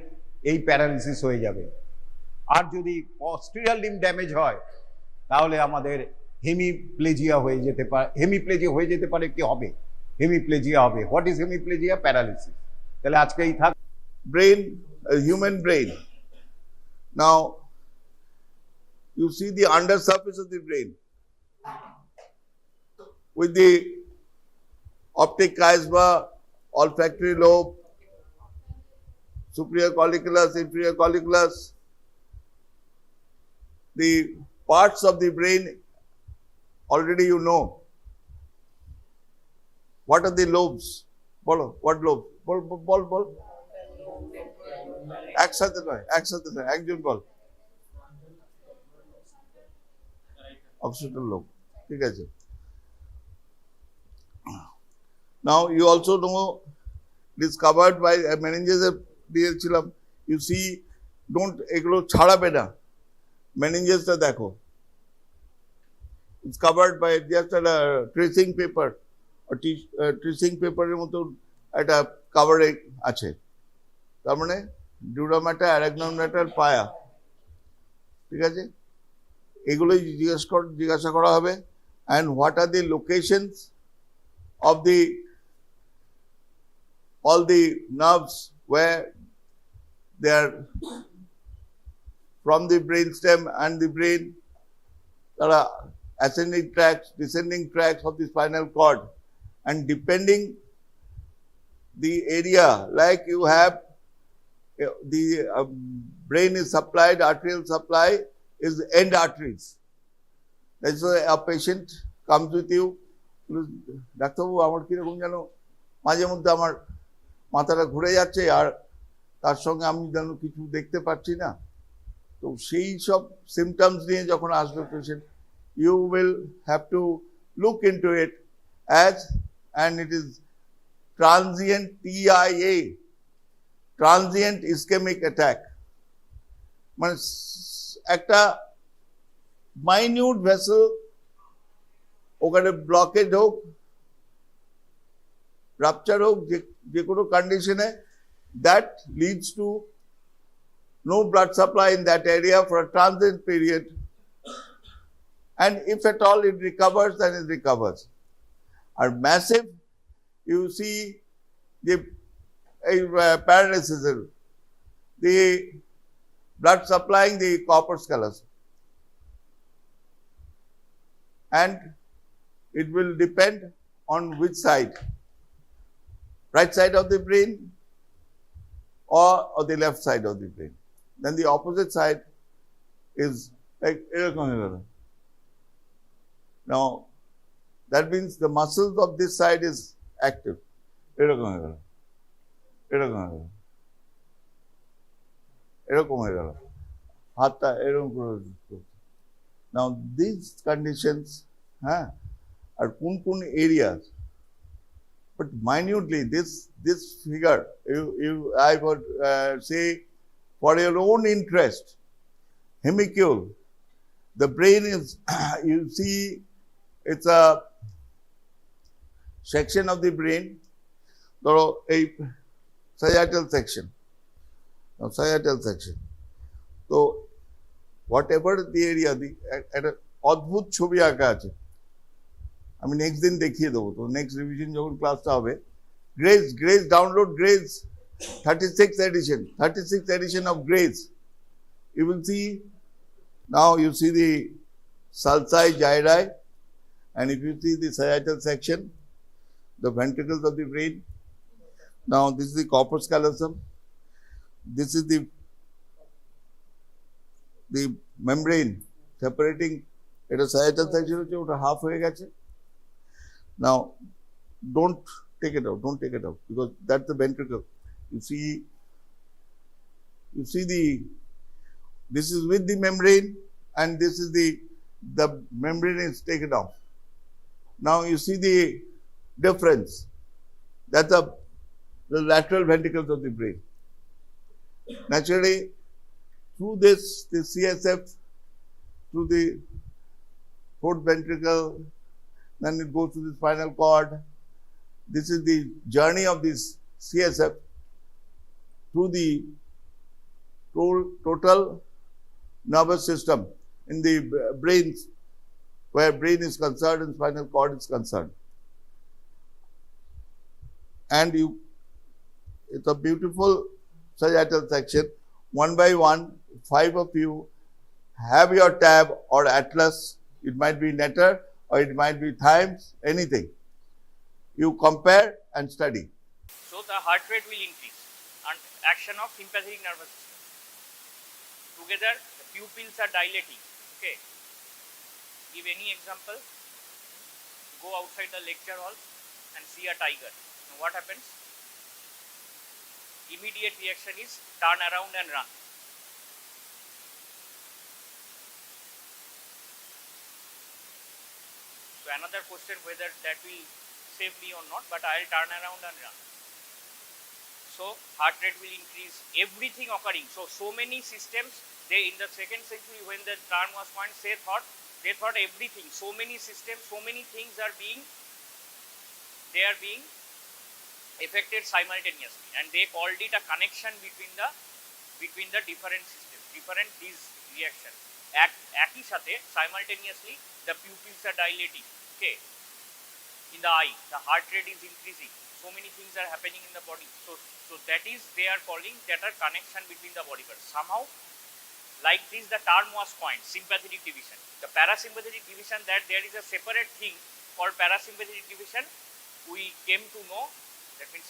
এই প্যারালিসিস হয়ে যাবে, আর যদি পস্টেরিয়র লিম্ব ড্যামেজ হয় তাহলে আমাদের হেমিপ্লেজিয়া হয়ে যেতে পারে। হেমিপ্লেজিয়া হয়ে যেতে পারে, কি হবে? হেমিপ্লেজিয়া হবে। What is hemiplegia? প্যারালিসিস। তাহলে আজকে এই থাক। Brain, a human brain. Now, you see the undersurface of the brain with the optic chiasma, olfactory lobe, superior colliculus, inferior colliculus. The parts of the brain already you know. What are the lobes? Bolo, what lobe? Bol. একসাথে নয়, একজন বল। occipital lobe, ঠিক আছে। Now you also know it is covered by meninges দিয়েছিলাম। You see, don't এগুলো ছাড়াবে না, meningesটা দেখো। It's covered by just a tracing paper, tracing paper এর মতো একটা কভারে আছে। তার মানে ডিউরাম ম্যাটার, অ্যারাগনাম ম্যাটার, পায়া, ঠিক আছে। এগুলোই জিজ্ঞাসা করা হবে। and what are the locations of the all the nerves where they are from the brainstem and the brain. There are ascending tracts, descending tracts of the spinal cord, and depending the area, like you have the brain is supplied, arterial supply is end arteries. That's why a patient comes with you, ডাক্তারবাবু আমার কিরকম যেন মাঝে মধ্যে আমার মাথাটা ঘুরে যাচ্ছে আর তার সঙ্গে আমি যেন কিছু দেখতে পাচ্ছি না। তো তো সেই সব সিমটমস নিয়ে যখন আসবে patient, you will have to look into it as, and it is transient TIA, transient ischemic attack. মানে একটা মাইনিউট ভেসেল ওখানে ব্লকেজ হোক, রাপচার হোক, যে কোনো কন্ডিশনে, that leads to no blood supply in that area for a transient period, and if at all it recovers, then it recovers. Are massive, you see the paralysis, the blood supplying the corpus callosum, and it will depend on which side, right side of the brain or the left side of the brain. Then the opposite side is like এরকম হয়ে গেল. Now that means the muscles of this side is active. এরকম হয়ে গেল, এরকম হয়ে গেল, এরকম হয়ে গেল, হাতটা এরকম করে. Now these conditions are কোন areas, but minutely this figure I would say, for your own interest, hemicule, the brain is you see it's a section of the brain, a sagittal section. Now sagittal section, so whatever the area, একটা অদ্ভুত ছবি আঁকা আছে, আমি next দিন দেখিয়ে দেবো. তো নেক্সট রিভিশন যখন ক্লাসটা হবে, grace download, grace 36th edition of Grace. You will see, now you see the sulci gyri, and if you see the sagittal section, the ventricles of the brain. Now this is the corpus callosum, this is the membrane separating, এটা sagittal section হচ্ছে, ওটা half হয়ে গেছে. Now don't take it out, because that's the ventricle. You see this is with the membrane, and this is the membrane is taken off. Now you see the difference. That's the lateral ventricles of the brain. Naturally, through the CSF, through the fourth ventricle, then it goes to the spinal cord. This is the journey of this CSF through the total nervous system in the brain, where brain is concerned and spinal cord is concerned. And it's a beautiful sagittal section. One by one, 5 of you have your tab or atlas. It might be Netter or it might be Times, anything. You compare and study. So the heart rate will increase and action of sympathetic nervous system. Together the pupils are dilating. Okay. Give any example. Go outside the lecture hall and see a tiger. Now what happens? Immediate reaction is turn around and run. So another question whether that will save me or not, but I'll turn around and run. So heart rate will increase, everything occurring. So many systems, they in the 2nd century when the term was coined, they thought everything, so many systems, so many things are being affected simultaneously, and they called it a connection between the different systems, different these reactions. একই সাথে simultaneously the pupils are dilating. Okay, in the eye the heart rate is increasing, so many things are happening in the body. So that is, they are calling that a connection between the body parts. Somehow like this the term was coined, sympathetic division. The parasympathetic division, that there is a separate thing called parasympathetic division, we came to know, that means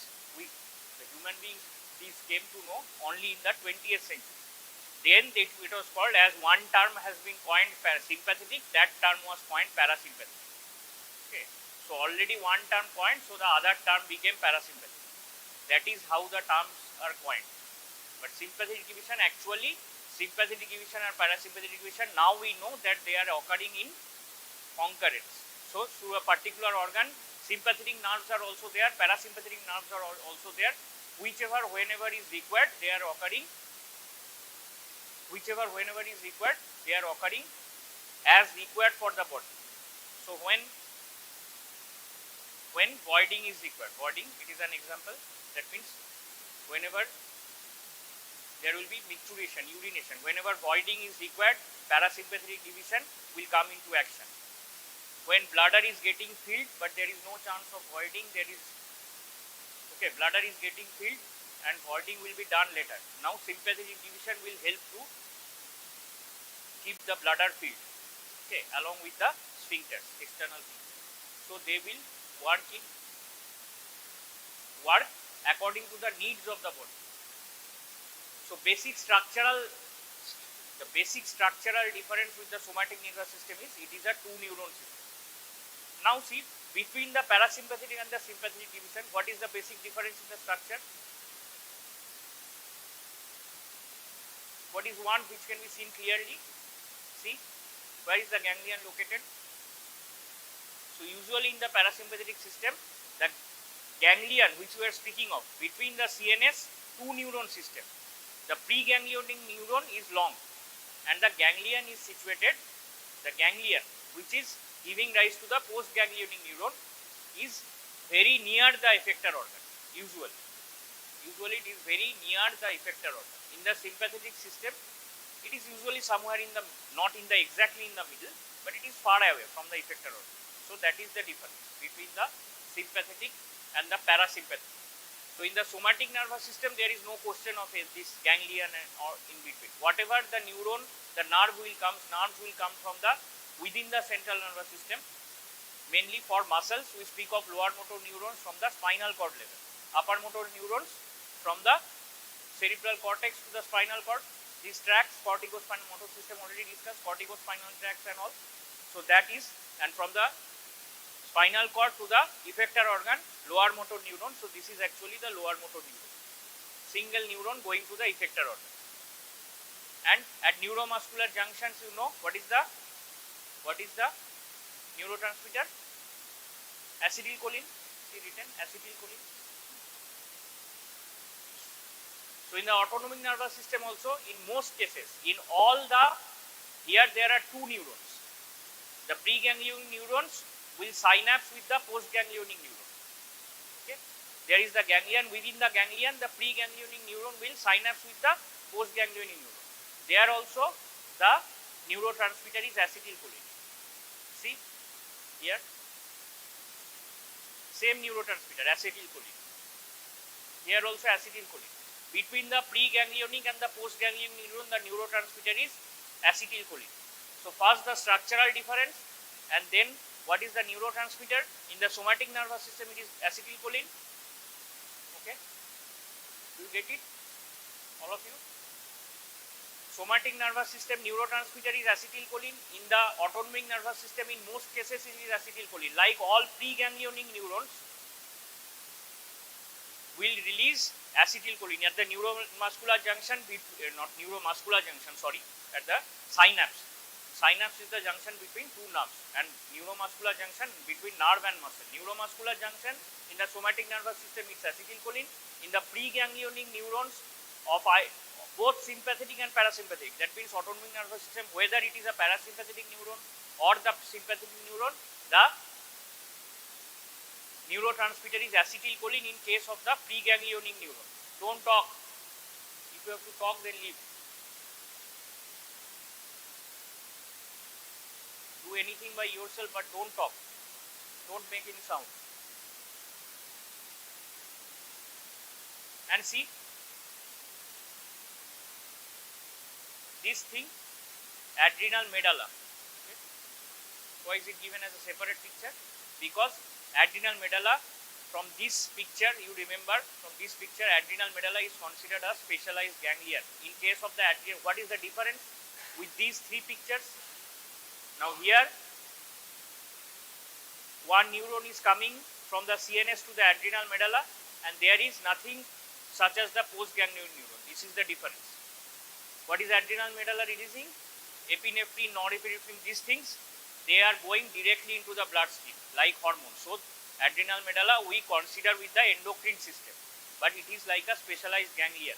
the human beings, these came to know only in the 20th century. Then it was called, as one term has been coined sympathetic, that term was coined parasympathetic. Okay, so already one term coined, so the other term became parasympathetic. That is how the terms are coined. But sympathetic division, actually sympathetic division and parasympathetic division, now we know that they are occurring in concurrence. So through a particular organ, sympathetic nerves are also there, parasympathetic nerves are also there. Whichever whenever is required, they are occurring. Whichever whenever is required, they are occurring as required for the body. So when voiding is required, voiding, it is an example. That means whenever there will be micturition, urination. Whenever voiding is required, parasympathetic division will come into action. When bladder is getting filled, but there is no chance of voiding, bladder is getting filled and voiding will be done later. Now sympathetic division will help to keep the bladder filled, along with the sphincters, external sphincters. So they will work according to the needs of the body. So the basic structural difference with the somatic nervous system is it is a two neuron system. Now see, between the parasympathetic and the sympathetic division, what is the basic difference in the structure? What is one which can be seen clearly? See, where is the ganglion located? So usually in the parasympathetic system, the ganglion which we are speaking of, between the CNS, two neuron system. The preganglionic neuron is long and the ganglion is situated, the ganglion which is giving rise to the postganglionic neuron is very near the effector organ, usually it is very near the effector organ. In the sympathetic system, it is usually somewhere in the, not in the exactly in the middle, but it is far away from the effector organ. So that is the difference between the sympathetic and the parasympathetic. So in the somatic nervous system, there is no question of this ganglion or in between. Whatever the neuron, the nerves will come from the within the central nervous system. Mainly for muscles, we speak of lower motor neurons from the spinal cord level. Upper motor neurons from the cerebral cortex to the spinal cord. These tracts, corticospinal motor system already discussed, corticospinal tracts and all. So that is, and from the spinal cord to the effector organ, lower motor neuron. So this is actually the lower motor neuron. Single neuron going to the effector organ. And at neuromuscular junctions, you know what is the neurotransmitter? Acetylcholine. See written acetylcholine. So in the autonomic nervous system also, in most cases, in all the, here there are two neurons. The preganglionic neurons will synapse with the postganglionic neuron. There is the ganglion, within the ganglion, the preganglionic neuron will synapse with the postganglionic neuron. There also the neurotransmitter is acetylcholine. See here, same neurotransmitter, acetylcholine. Here also acetylcholine. Between the preganglionic and the postganglionic neuron, the neurotransmitter is acetylcholine. So first the structural difference, and then what is the neurotransmitter? In the somatic nervous system, it is acetylcholine. Okay, do you get it, all of you? Somatic nervous system neurotransmitter is acetylcholine. In the autonomic nervous system, in most cases it is acetylcholine. Like all preganglionic neurons will release acetylcholine at the neuromuscular junction, not neuromuscular junction, sorry, at the synapse. Synapse is the junction between two nerves, and neuromuscular junction between nerve and muscle. Neuromuscular junction in the somatic nervous system is acetylcholine. In the preganglionic neurons of both sympathetic and parasympathetic, that means autonomic nervous system, whether it is a parasympathetic neuron or the sympathetic neuron, the neurotransmitter is acetylcholine in case of the preganglionic neuron. Don't talk. If you have to talk, then leave. Do anything by yourself, but don't talk. Don't make any sound. And see, this thing, adrenal medulla. Okay. Why is it given as a separate picture? Because adrenal medulla, from this picture, you remember, from this picture, adrenal medulla is considered a specialized ganglion. In case of the adrenal, what is the difference with these three pictures? Now here, one neuron is coming from the CNS to the adrenal medulla, and there is nothing such as the postganglionic neuron. This is the difference. What is adrenal medulla releasing? Epinephrine, norepinephrine, these things, they are going directly into the bloodstream like hormones. So adrenal medulla we consider with the endocrine system, but it is like a specialized ganglion.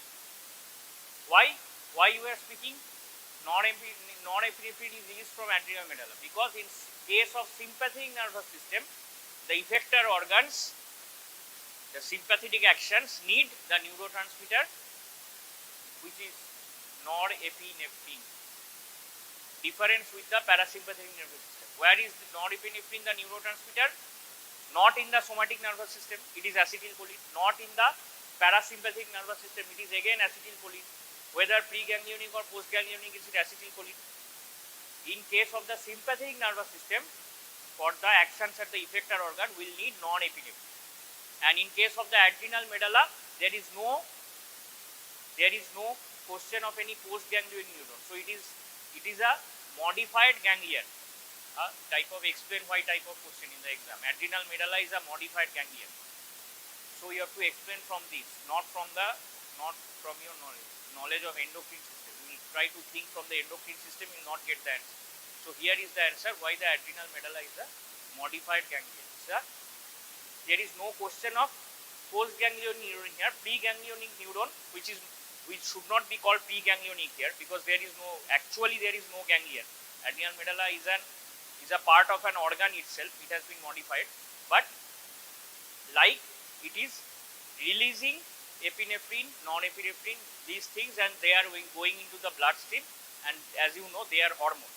Why? Why you are speaking? Norepinephrine is released from adrenal medulla because in case of sympathetic nervous system, the effector organs, the sympathetic actions need the neurotransmitter which is norepinephrine. Difference with the parasympathetic nervous system. Where is the norepinephrine, the neurotransmitter? Not in the somatic nervous system, it is acetylcholine. Not in the parasympathetic nervous system, it is again acetylcholine. Whether preganglionic or postganglionic, it is acetylcholine. In case of the sympathetic nervous system, for the actions at the effector organ, will need norepinephrine. And in case of the adrenal medulla, there is no question of any postganglionic neuron. So it is a modified ganglion. Type of explain why type of question in the exam. Adrenal medulla is a modified ganglion. So you have to explain from this, not from your knowledge of endocrine system. You will try to think from the endocrine system, you will not get the answer. So here is the answer why the adrenal medulla is a modified ganglion. So there is no question of postganglionic neuron here. Preganglionic neuron, which should not be called preganglionic here because there is no ganglion. Adrenal medulla is a part of an organ itself. It has been modified, but like it is releasing epinephrine, norepinephrine, these things, and they are going into the bloodstream. And as you know, they are hormones.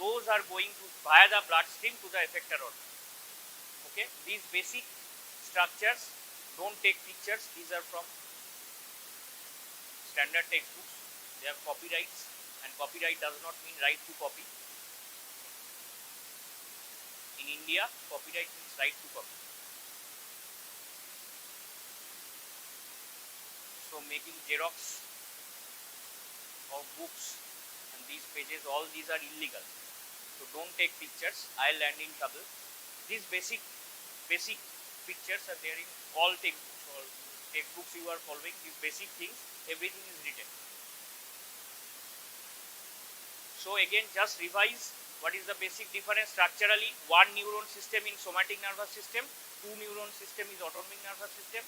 Those are going via the bloodstream to the effector organ. Okay, these basic structures. Don't take pictures. These are from standard textbooks. They have copyrights, and copyright does not mean right to copy. In India, copyright means right to copy. So making Xerox of books and these pages, all these are illegal. So don't take pictures. I'll land in trouble. These basic pictures are there in all textbooks. All textbooks you are following, these basic things, everything is written. So again, just revise what is the basic difference structurally. One neuron system in somatic nervous system, two neuron system is autonomic nervous system.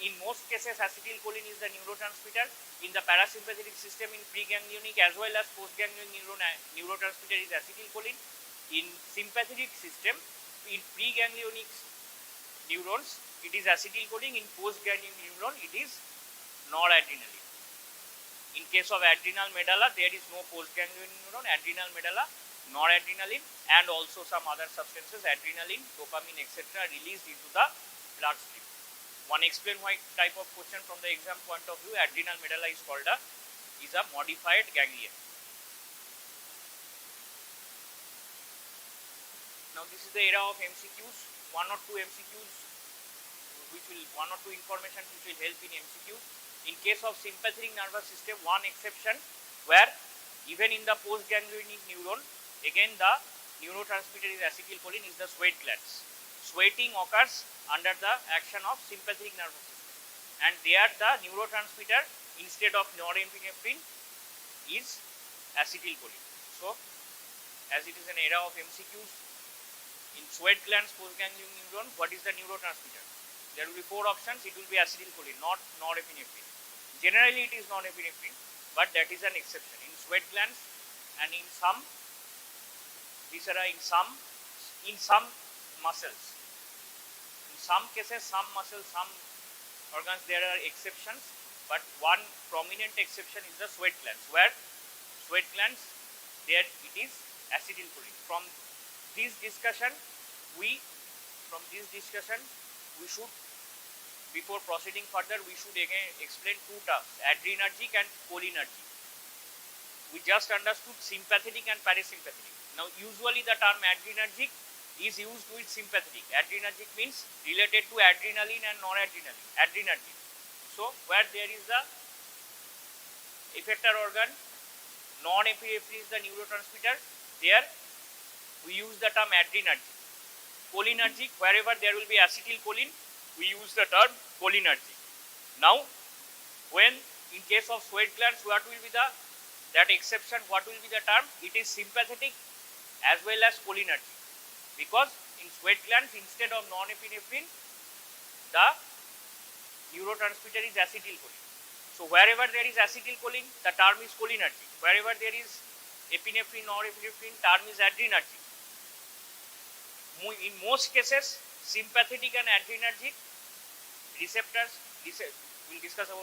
In most cases, acetylcholine is the neurotransmitter. In the parasympathetic system, in preganglionic as well as postganglionic neurotransmitter is acetylcholine. In sympathetic system, in preganglionic neurons, it is acetylcholine. In postganglionic neuron, it is noradrenaline. In case of adrenal medulla, there is no postganglionic neuron, adrenal medulla, noradrenaline, and also some other substances, adrenaline, dopamine, etc., released into the bloodstream. One explain why type of question from the exam point of view. Adrenal medulla is called a modified ganglion. Now this is the era of MCQs. One or two information which will help in MCQs. In case of sympathetic nervous system, one exception where even in the postganglionic neuron, again the neurotransmitter is acetylcholine, is the sweat glands. Sweating occurs under the action of sympathetic nervous system, and there the neurotransmitter instead of norepinephrine is acetylcholine. So as it is an era of MCQs, in sweat glands, postganglionic neuron, what is the neurotransmitter? There will be four options. It will be acetylcholine, not norepinephrine. Generally it is norepinephrine, but that is an exception. In sweat glands and in some viscera, in some muscles. In some cases, some muscles, some organs, there are exceptions, but one prominent exception is the sweat glands, where sweat glands, there it is acetylcholine. From this discussion, we should, before proceeding further, we should again explain two terms, adrenergic and cholinergic. We just understood sympathetic and parasympathetic. Now usually the term adrenergic is used with sympathetic. Adrenergic means related to adrenaline and noradrenaline. Adrenergic. So where there is the effector organ, norepinephrine is the neurotransmitter, there we use the term adrenergic. Cholinergic, wherever there will be acetylcholine, we use the term cholinergic. Now when In case of sweat glands, what will be the that exception? What will be the term? It is sympathetic as well as cholinergic, because in sweat glands instead of norepinephrine, the neurotransmitter is acetylcholine. So wherever there is acetylcholine, the term is cholinergic. Wherever there is epinephrine, norepinephrine, term is adrenergic. In most cases, sympathetic and adrenergic receptors, we'll discuss about